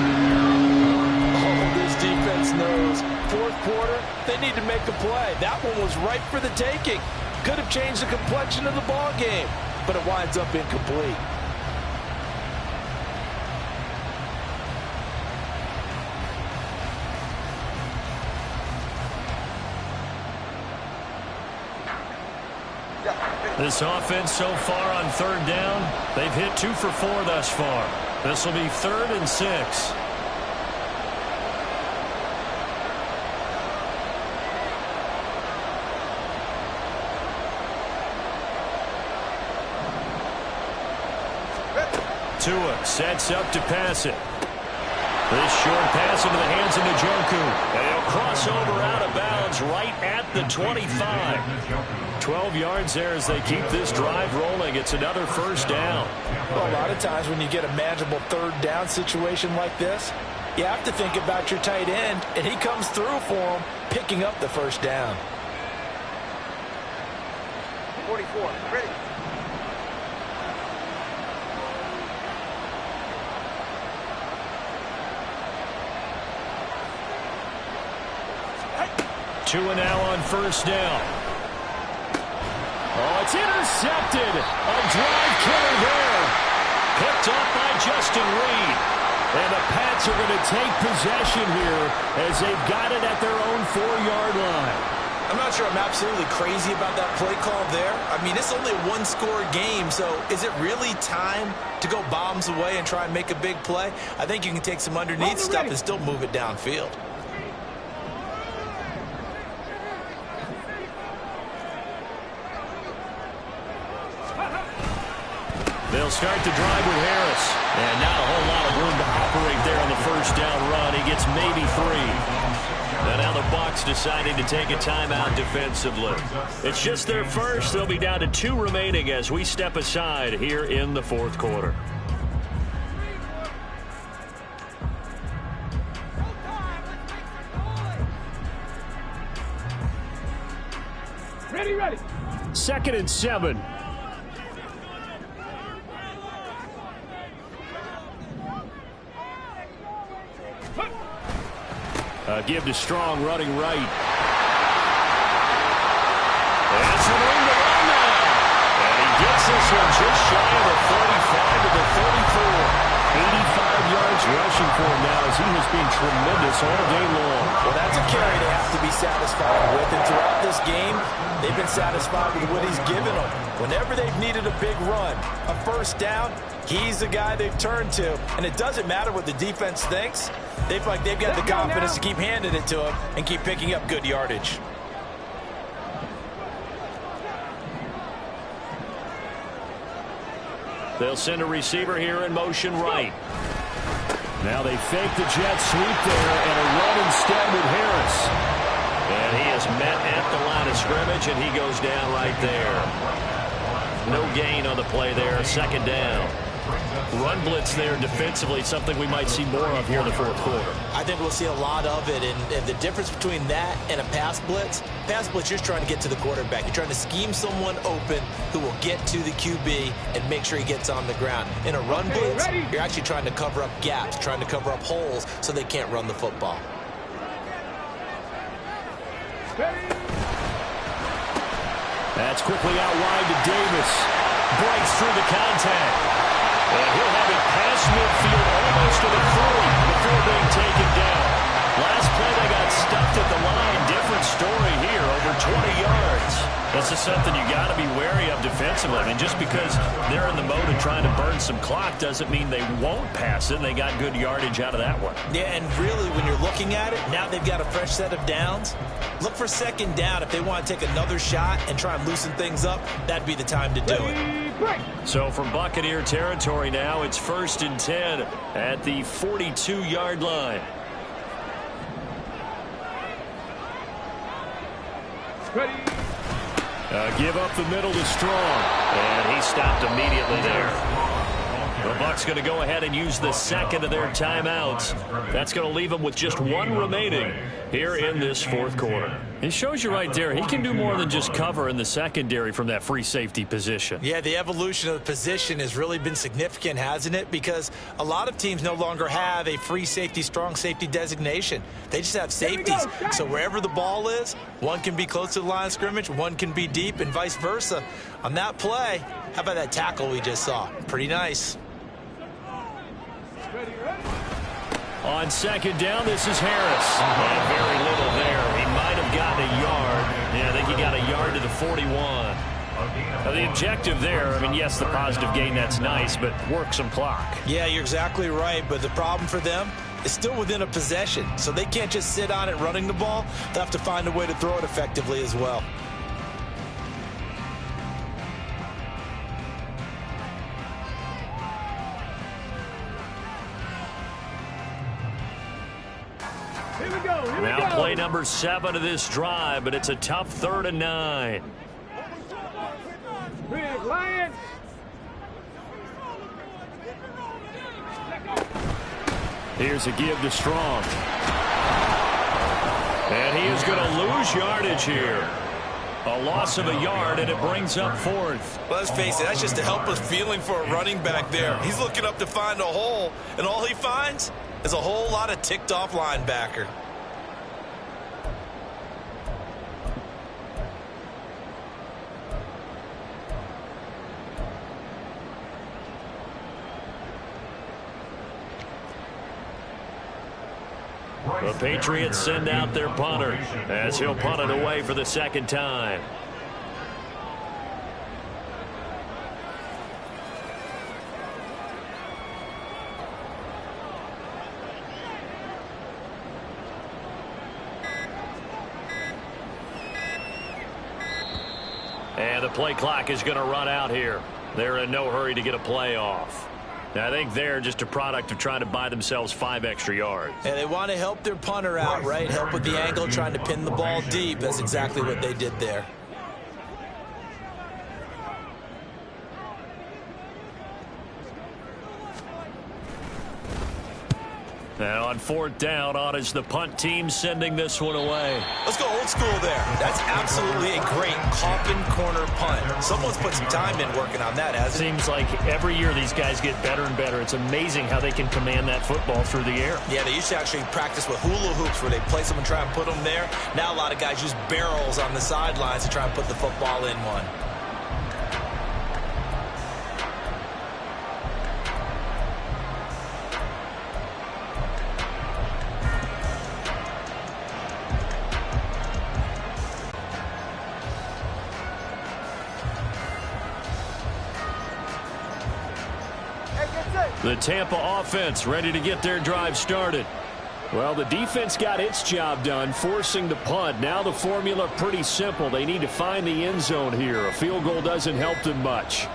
Speaker 3: Oh, this defense knows. Fourth quarter, they need to make a play. That one was ripe for the taking. Could have changed the complexion of the ball game, but it winds up incomplete.
Speaker 2: This offense so far on third down, they've hit 2 for 4 thus far. This will be 3rd and 6. Tua sets up to pass it. This short pass into the hands of Njoku. And he'll cross over out of bounds right at the 25. 12 yards there as they keep this drive rolling. It's another first down.
Speaker 3: Well, a lot of times when you get a manageable third down situation like this, you have to think about your tight end, and he comes through for him, picking up the first down.
Speaker 4: 44, ready.
Speaker 2: Tua now on first down. Oh, it's intercepted. A drive killer there. Picked up by Justin Reed. And the Pats are going to take possession here as they've got it at their own 4-yard line.
Speaker 7: I'm not sure I'm absolutely crazy about that play call there. I mean, it's only a one-score game, so is it really time to go bombs away and try and make a big play? I think you can take some underneath stuff and still move it downfield.
Speaker 2: They'll start the drive with Harris. And not a whole lot of room to operate there on the first down run. He gets maybe 3. And now the Bucs deciding to take a timeout defensively. It's just their first. They'll be down to 2 remaining as we step aside here in the fourth quarter.
Speaker 4: Ready, ready.
Speaker 2: 2nd and 7. Give to Strong, running right. That's a room to run now. And he gets this one just shy of the 45 to the 34. 85 yards rushing for him now as he has been tremendous all day long.
Speaker 3: Well, that's a carry they have to be satisfied with. And throughout this game, they've been satisfied with what he's given them. Whenever they've needed a big run, a first down, he's the guy they've turned to. And it doesn't matter what the defense thinks. They feel like they've got the confidence to keep handing it to him and keep picking up good yardage.
Speaker 2: They'll send a receiver here in motion right. Now they fake the jet sweep there and a run instead with Harris. And he is met at the line of scrimmage, and he goes down right there. No gain on the play there, 2nd down. Run blitz there defensively, something we might see more of here in the fourth quarter.
Speaker 7: I think we'll see a lot of it, and the difference between that and a pass blitz, you're just trying to get to the quarterback. You're trying to scheme someone open who will get to the QB and make sure he gets on the ground. In a run blitz, you're actually trying to cover up gaps, trying to cover up holes so they can't run the football.
Speaker 2: That's quickly out wide to Davis. Breaks through the contact. And he'll have it past midfield almost to the 40 before being taken down. Last play they got stuffed at the line. Different story here, over 20 yards. As this is something you got to be wary of defensively. I mean, just because they're in the mode of trying to burn some clock doesn't mean they won't pass it. And they got good yardage out of that one.
Speaker 7: Yeah, and really, when you're looking at it, now they've got a fresh set of downs. Look for second down. If they want to take another shot and try and loosen things up, that'd be the time to do it.
Speaker 2: So from Buccaneer territory now, it's 1st and 10 at the 42-yard line. Give up the middle to Strong. And he stopped immediately there. The Bucs going to go ahead and use the second of their timeouts. That's going to leave them with just one remaining here in this fourth quarter. It shows you right there, he can do more than just cover in the secondary from that free safety position.
Speaker 7: Yeah, the evolution of the position has really been significant, hasn't it? Because a lot of teams no longer have a free safety, strong safety designation. They just have safeties. So wherever the ball is, one can be close to the line of scrimmage, one can be deep, and vice versa. On that play, how about that tackle we just saw? Pretty nice.
Speaker 2: On second down, this is Harris. And very little there. He might have gotten a yard. Yeah, I think he got a yard to the 41. Now, the objective there, I mean, yes, the positive gain, that's nice, but work some clock.
Speaker 7: Yeah, you're exactly right, but the problem for them is still within a possession, so they can't just sit on it running the ball. They'll have to find a way to throw it effectively as well.
Speaker 2: Now play number 7 of this drive, but it's a tough 3rd and 9.
Speaker 4: Lions.
Speaker 2: Here's a give to Strong. And he is going to lose yardage here. A loss of a yard, and it brings up 4th.
Speaker 7: Well, let's face it, that's just a helpless feeling for a running back there. He's looking up to find a hole, and all he finds is a whole lot of ticked-off linebacker.
Speaker 2: The Patriots send out their punter as he'll punt it away for the second time. And the play clock is going to run out here. They're in no hurry to get a play off. Now, I think they're just a product of trying to buy themselves 5 extra yards.
Speaker 7: And they want to help their punter out, right? Help with the angle, trying to pin the ball deep. That's exactly what they did there.
Speaker 2: Now on 4th down, on is the punt team sending this one away.
Speaker 7: Let's go old school there. That's absolutely a great coffin corner punt. Someone's put some time in working on that, hasn't it?
Speaker 2: Seems like every year these guys get better and better. It's amazing how they can command that football through the air.
Speaker 7: Yeah, they used to actually practice with hula hoops where they place them and try and put them there. Now a lot of guys use barrels on the sidelines to try and put the football in one.
Speaker 2: The Tampa offense ready to get their drive started. Well, the defense got its job done, forcing the punt. Now the formula pretty simple. They need to find the end zone here. A field goal doesn't help them much.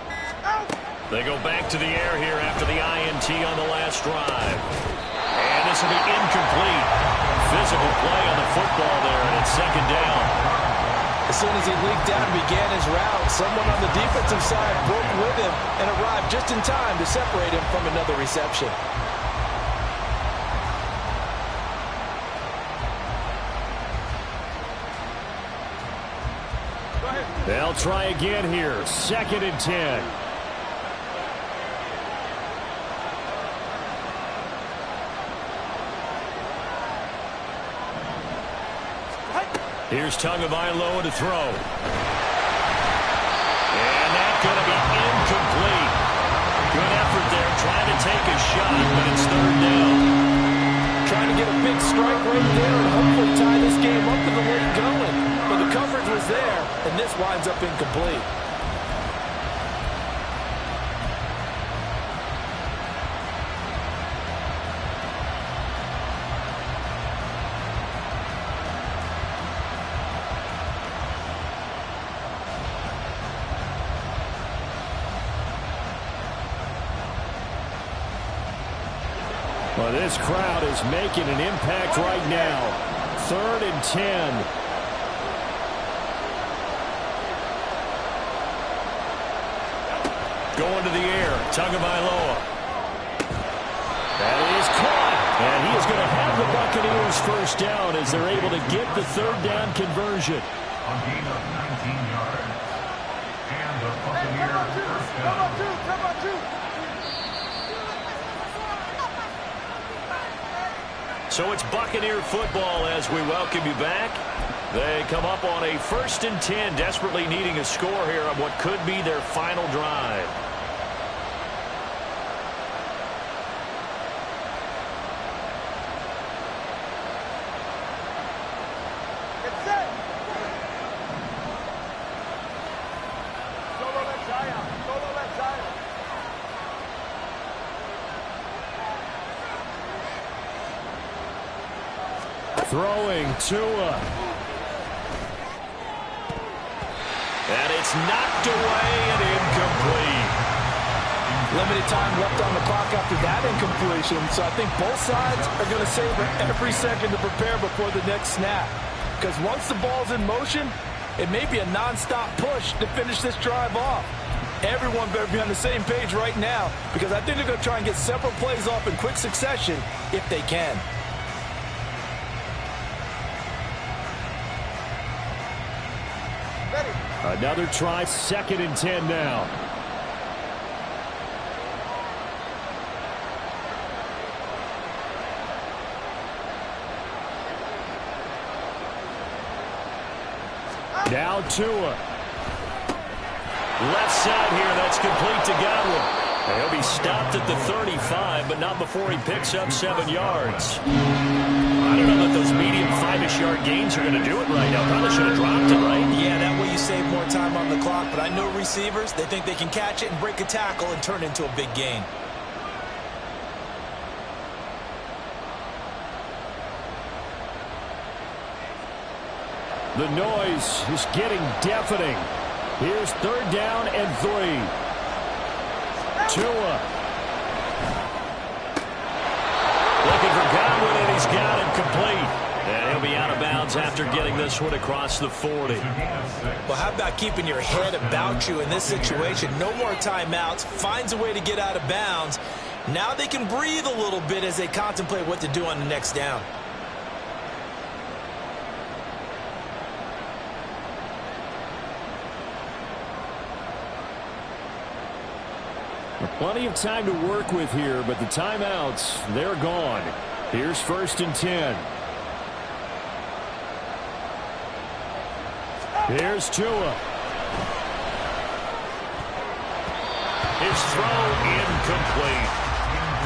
Speaker 2: They go back to the air here after the INT on the last drive. And this will be incomplete. Physical play on the football there, and it's second down.
Speaker 7: As soon as he leaked out and began his route, someone on the defensive side broke with him and arrived just in time to separate him from another reception.
Speaker 2: They'll try again here. 2nd and 10. Here's Tagovailoa to throw. And that's going to be incomplete. Good effort there, trying to take a shot, but it's 3rd down.
Speaker 3: Trying to get a big strike right there and hopefully tie this game up in the late going. but the coverage was there, and this winds up incomplete.
Speaker 6: Well, this crowd is making an impact right now. 3rd and 10.
Speaker 2: Going to the air. Tagovailoa. That is caught. And he is going to have the Buccaneers first down as they're able to get the 3rd down conversion.
Speaker 5: A gain of 19 yards. And the Buccaneers first down.
Speaker 4: Come on, two.
Speaker 2: So it's Buccaneer football as we welcome you back. They come up on a 1st and 10, desperately needing a score here on what could be their final drive.
Speaker 4: Get set. Solo left Zion. Solo left Zion.
Speaker 6: Throwing Tua.
Speaker 2: And it's knocked away and incomplete.
Speaker 3: Limited time left on the clock after that incompletion, so I think both sides are going to savor every second to prepare before the next snap. Because once the ball's in motion, it may be a nonstop push to finish this drive off. Everyone better be on the same page right now, because I think they're going to try and get several plays off in quick succession if they can.
Speaker 6: Another try, 2nd and 10 now. Now Tua.
Speaker 2: Left side here, that's complete to Godwin. He'll be stopped at the 35, but not before he picks up 7 yards. I don't know that those medium 5-ish yard gains are going to do it right now. Probably should have dropped it, right?
Speaker 7: Yeah, that way you save more time on the clock. But I know receivers, they think they can catch it and break a tackle and turn it into a big gain.
Speaker 6: The noise is getting deafening. Here's 3rd down and 3. Tua.
Speaker 2: Looking for Godwin, and he's got it complete. And he'll be out of bounds after getting this one across the 40.
Speaker 7: Well, how about keeping your head about you in this situation? No more timeouts. Finds a way to get out of bounds. Now they can breathe a little bit as they contemplate what to do on the next down.
Speaker 6: Plenty of time to work with here, but the timeouts, they're gone. Here's 1st and 10. Here's Tua.
Speaker 2: His throw incomplete.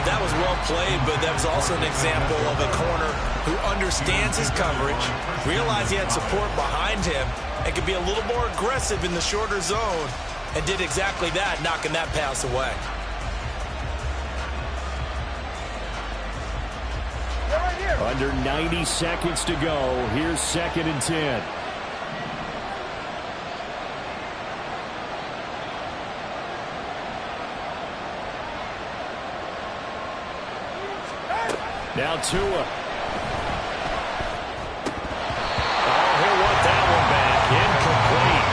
Speaker 7: That was well played, but that was also an example of a corner who understands his coverage, realized he had support behind him, and could be a little more aggressive in the shorter zone, and did exactly that, knocking that pass away.
Speaker 6: Under 90 seconds to go. Here's 2nd and 10. Now Tua.
Speaker 2: Oh, he'll want that one back. Incomplete.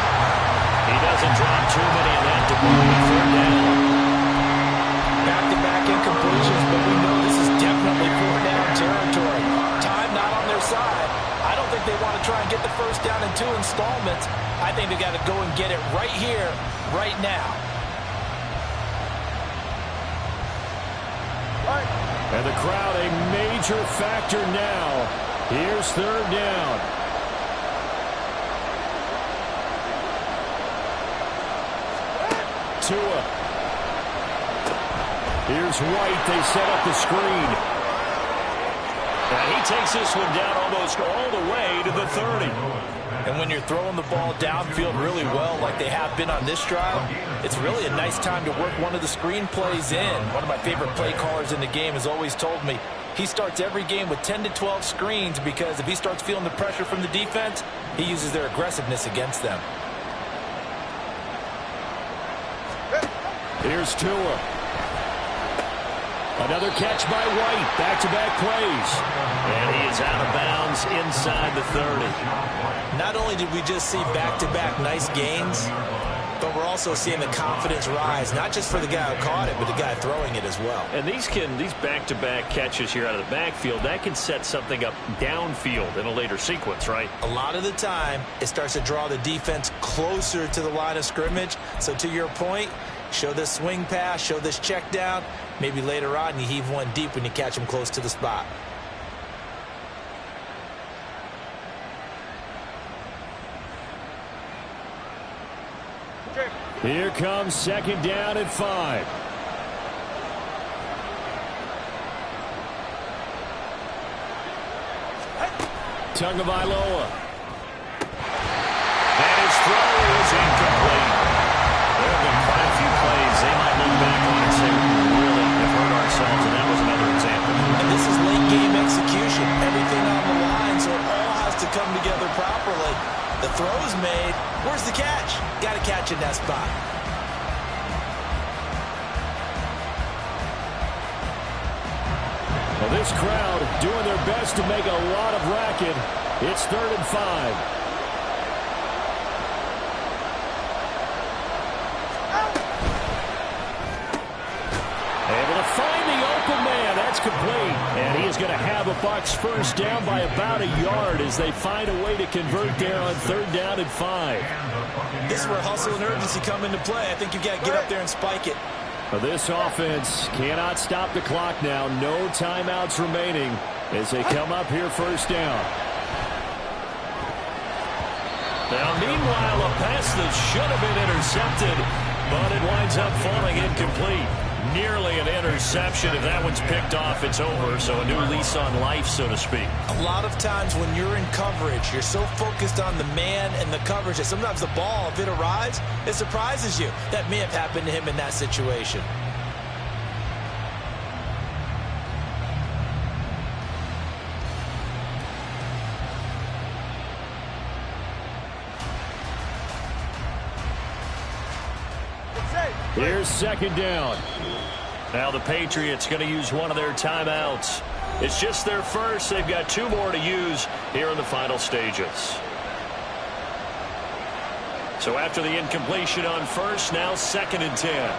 Speaker 2: He doesn't drop too many in that department. 3rd down.
Speaker 3: Back-to-back incompletions, but we know this is definitely 4th down territory. Time not on their side. I don't think they want to try and get the 1st down in 2 installments. I think they got to go and get it right here, right now.
Speaker 6: And the crowd a major factor now. Here's 3rd down. Tua. Here's White. They set up the screen.
Speaker 2: And he takes this one down almost all the way to the 30.
Speaker 3: And when you're throwing the ball downfield really well like they have been on this drive, it's really a nice time to work one of the screen plays in. One of my favorite play callers in the game has always told me he starts every game with 10 to 12 screens because if he starts feeling the pressure from the defense, he uses their aggressiveness against them.
Speaker 6: Here's Tua. Another catch by White. Back-to-back plays.
Speaker 2: And he is out of bounds inside the 30.
Speaker 7: Not only did we just see back-to-back nice gains, but we're also seeing the confidence rise, not just for the guy who caught it, but the guy throwing it as well.
Speaker 2: And these back-to-back catches here out of the backfield, that can set something up downfield in a later sequence, right?
Speaker 7: A lot of the time, it starts to draw the defense closer to the line of scrimmage. So to your point, show this swing pass, show this check down. Maybe later on you heave one deep when you catch him close to the spot.
Speaker 6: Here comes second down and 5. Tagovailoa.
Speaker 2: And his throw is incomplete. There have been quite a few plays they might look back on and say, we really have hurt ourselves, and that was another example.
Speaker 7: And this is late game execution. Everything on the line, so it all has to come together properly. The throw's made. Where's the catch? Got to catch in that spot.
Speaker 6: Well, this crowd doing their best to make a lot of racket. It's 3rd and 5. Able to find the open man. That's complete. And he is going to have a Bucs first down by about a yard as they find a way to convert there on 3rd down and 5.
Speaker 7: This is where hustle and urgency come into play. I think you've got to get up there and spike it.
Speaker 6: Well, this offense cannot stop the clock now. No timeouts remaining as they come up here first down.
Speaker 2: Now, meanwhile, a pass that should have been intercepted, but it winds up falling incomplete. Nearly an interception. If that one's picked off, it's over. So a new lease on life, so to speak.
Speaker 7: A lot of times when you're in coverage, you're so focused on the man and the coverage that sometimes the ball, if it arrives, it surprises you. That may have happened to him in that situation.
Speaker 6: Here's second down.
Speaker 2: Now the Patriots going to use one of their timeouts. It's just their first. They've got 2 more to use here in the final stages. So after the incompletion on first, now 2nd and 10.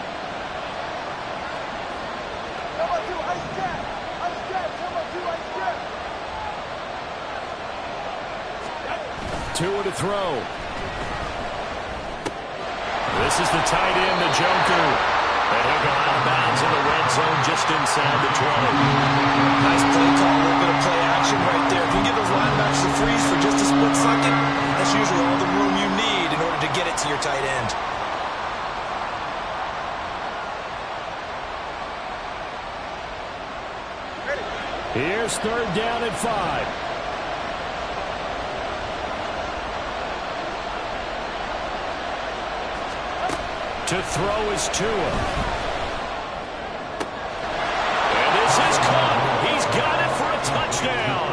Speaker 6: Tua to throw.
Speaker 2: This is the tight end, the Joker. And he'll go out of bounds in the red zone just inside the 20.
Speaker 7: Nice play call, a little bit of play action right there. If you give those linebackers a freeze for just a split second, that's usually all the room you need in order to get it to your tight end.
Speaker 6: Here's 3rd down and 5.
Speaker 2: To throw is Tua. And this is caught. He's got it for a touchdown.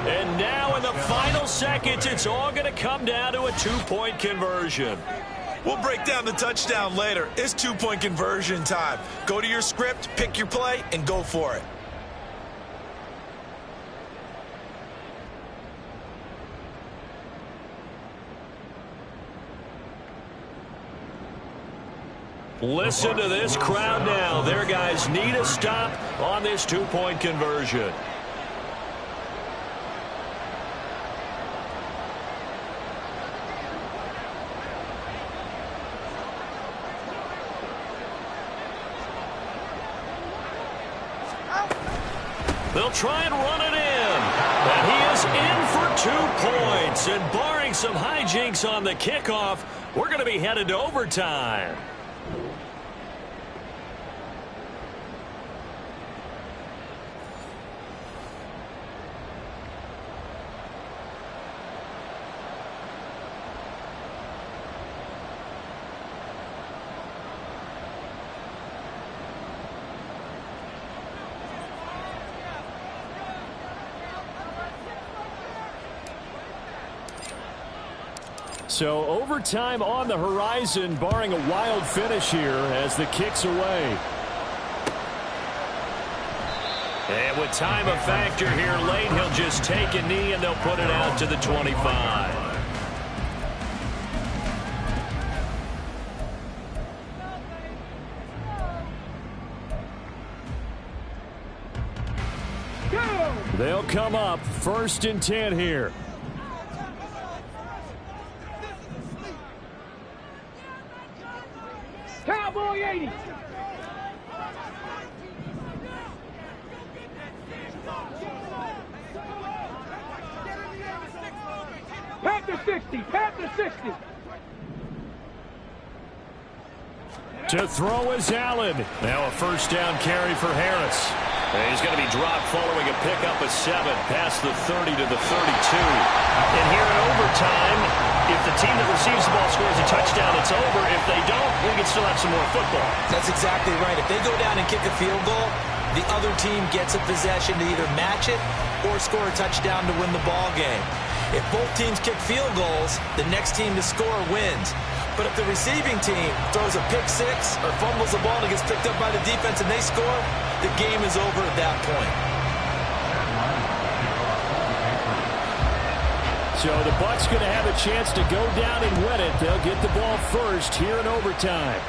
Speaker 2: And now in the final seconds, it's all going to come down to a 2-point conversion.
Speaker 7: We'll break down the touchdown later. It's 2-point conversion time. Go to your script, pick your play, and go for it.
Speaker 2: Listen to this crowd now. Their guys need a stop on this 2-point conversion. They'll try and run it in. And he is in for 2 points. And barring some hijinks on the kickoff, we're going to be headed to overtime. So overtime on the horizon, barring a wild finish here as the kick's away.
Speaker 6: And with time a factor here late, he'll just take a knee and they'll put it out to the 25.
Speaker 2: They'll come up 1st and 10 here.
Speaker 4: Cowboy 80. Panther 60. Panther 60.
Speaker 2: To throw is Allen.
Speaker 6: Now a 1st down carry for Harris. And he's going to be dropped following a pickup of 7 past the 30 to the 32. And here in overtime, if the team that receives the ball scores a touchdown, it's over. If they don't, we can still have some more football.
Speaker 7: That's exactly right. If they go down and kick a field goal, the other team gets a possession to either match it or score a touchdown to win the ball game. If both teams kick field goals, the next team to score wins. But if the receiving team throws a pick 6 or fumbles the ball and it gets picked up by the defense and they score, the game is over at that point.
Speaker 2: So the Bucs going to have a chance to go down and win it. They'll get the ball first here in overtime.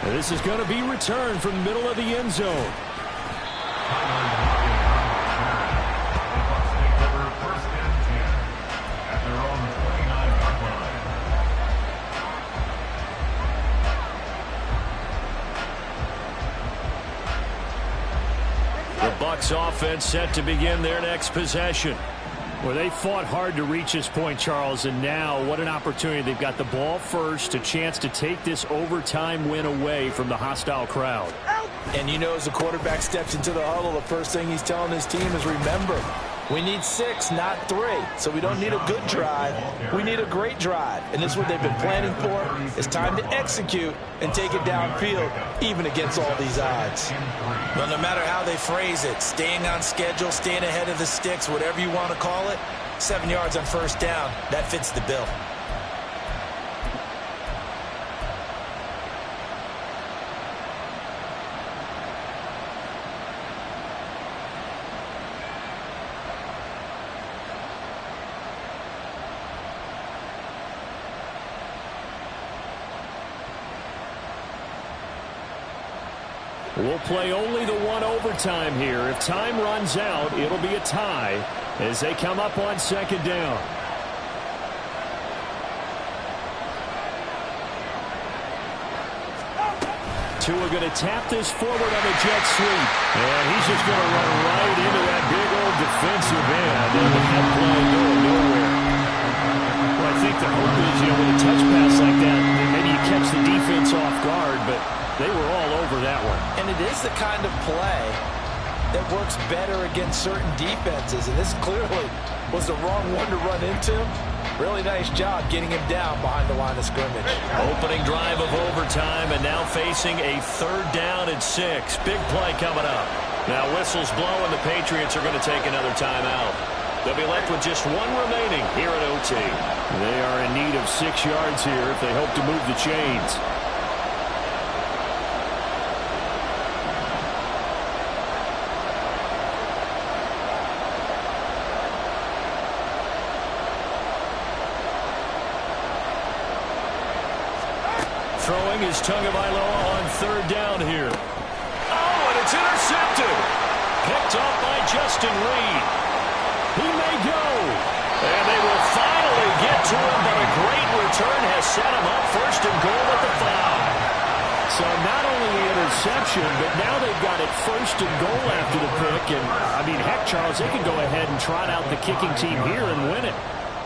Speaker 2: And this is going to be returned from the middle of the end zone. Bucs offense set to begin their next possession. Well, they fought hard to reach this point, Charles, and now what an opportunity. They've got the ball first, a chance to take this overtime win away from the hostile crowd.
Speaker 3: And you know, as the quarterback steps into the huddle, the first thing he's telling his team is, remember, we need 6, not 3. So we don't need a good drive. We need a great drive. And this is what they've been planning for. It's time to execute and take it downfield, even against all these odds.
Speaker 7: Well, no matter how they phrase it, staying on schedule, staying ahead of the sticks, whatever you want to call it, 7 yards on 1st down, that fits the bill.
Speaker 2: We'll play only the one overtime here. If time runs out, it'll be a tie as they come up on 2nd down. Tua going to tap this forward on a jet sweep. And he's just going to run right into that big old defensive end. And that play going nowhere. Well, I think the hope is, with a touch pass like that, maybe you catch the defense off guard, but they were all over that one.
Speaker 3: And it is the kind of play that works better against certain defenses. And this clearly was the wrong one to run into. Really nice job getting him down behind the line of scrimmage.
Speaker 6: Opening drive of overtime and now facing a 3rd down and 6. Big play coming up. Now whistles blow and the Patriots are going to take another timeout. They'll be left with just 1 remaining here at OT.
Speaker 2: They are in need of 6 yards here if they hope to move the chains. Throwing is Tagovailoa on 3rd down here.
Speaker 6: Oh, and it's intercepted.
Speaker 2: Picked off by Justin Reed. He may go. And they will finally get to him, but a great return has set him up 1st and goal at the 5. So not only the interception, but now they've got it 1st and goal after the pick. And, heck, Charles, they can go ahead and trot out the kicking team here and win it.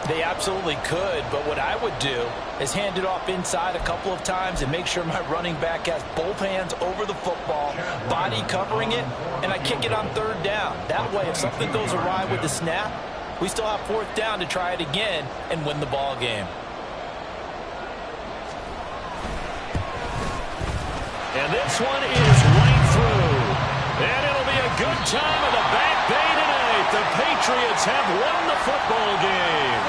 Speaker 3: They absolutely could, but what I would do is hand it off inside a couple of times and make sure my running back has both hands over the football, body covering it, and I kick it on 3rd down. That way, if something goes awry with the snap, we still have 4th down to try it again and win the ball game.
Speaker 2: And this one is right through. And it'll be a good time in the Back Bay tonight. The Patriots have won the football game.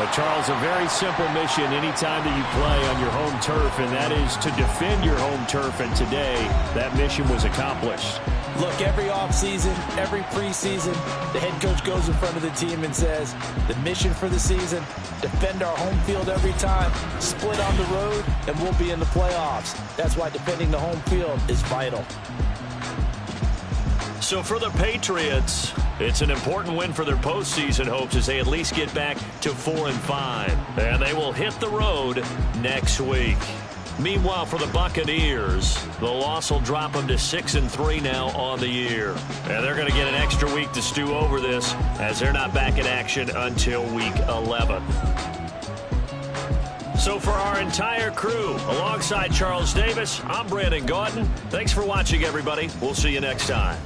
Speaker 6: Charles, a very simple mission anytime that you play on your home turf, and that is to defend your home turf. And today, that mission was accomplished.
Speaker 3: Look, every offseason, every preseason, the head coach goes in front of the team and says, the mission for the season, defend our home field every time, split on the road, and we'll be in the playoffs. That's why defending the home field is vital.
Speaker 2: So for the Patriots, it's an important win for their postseason hopes as they at least get back to 4-5. And they will hit the road next week. Meanwhile, for the Buccaneers, the loss will drop them to 6-3 now on the year. And they're going to get an extra week to stew over this as they're not back in action until week 11. So for our entire crew, alongside Charles Davis, I'm Brandon Gaudin. Thanks for watching, everybody. We'll see you next time.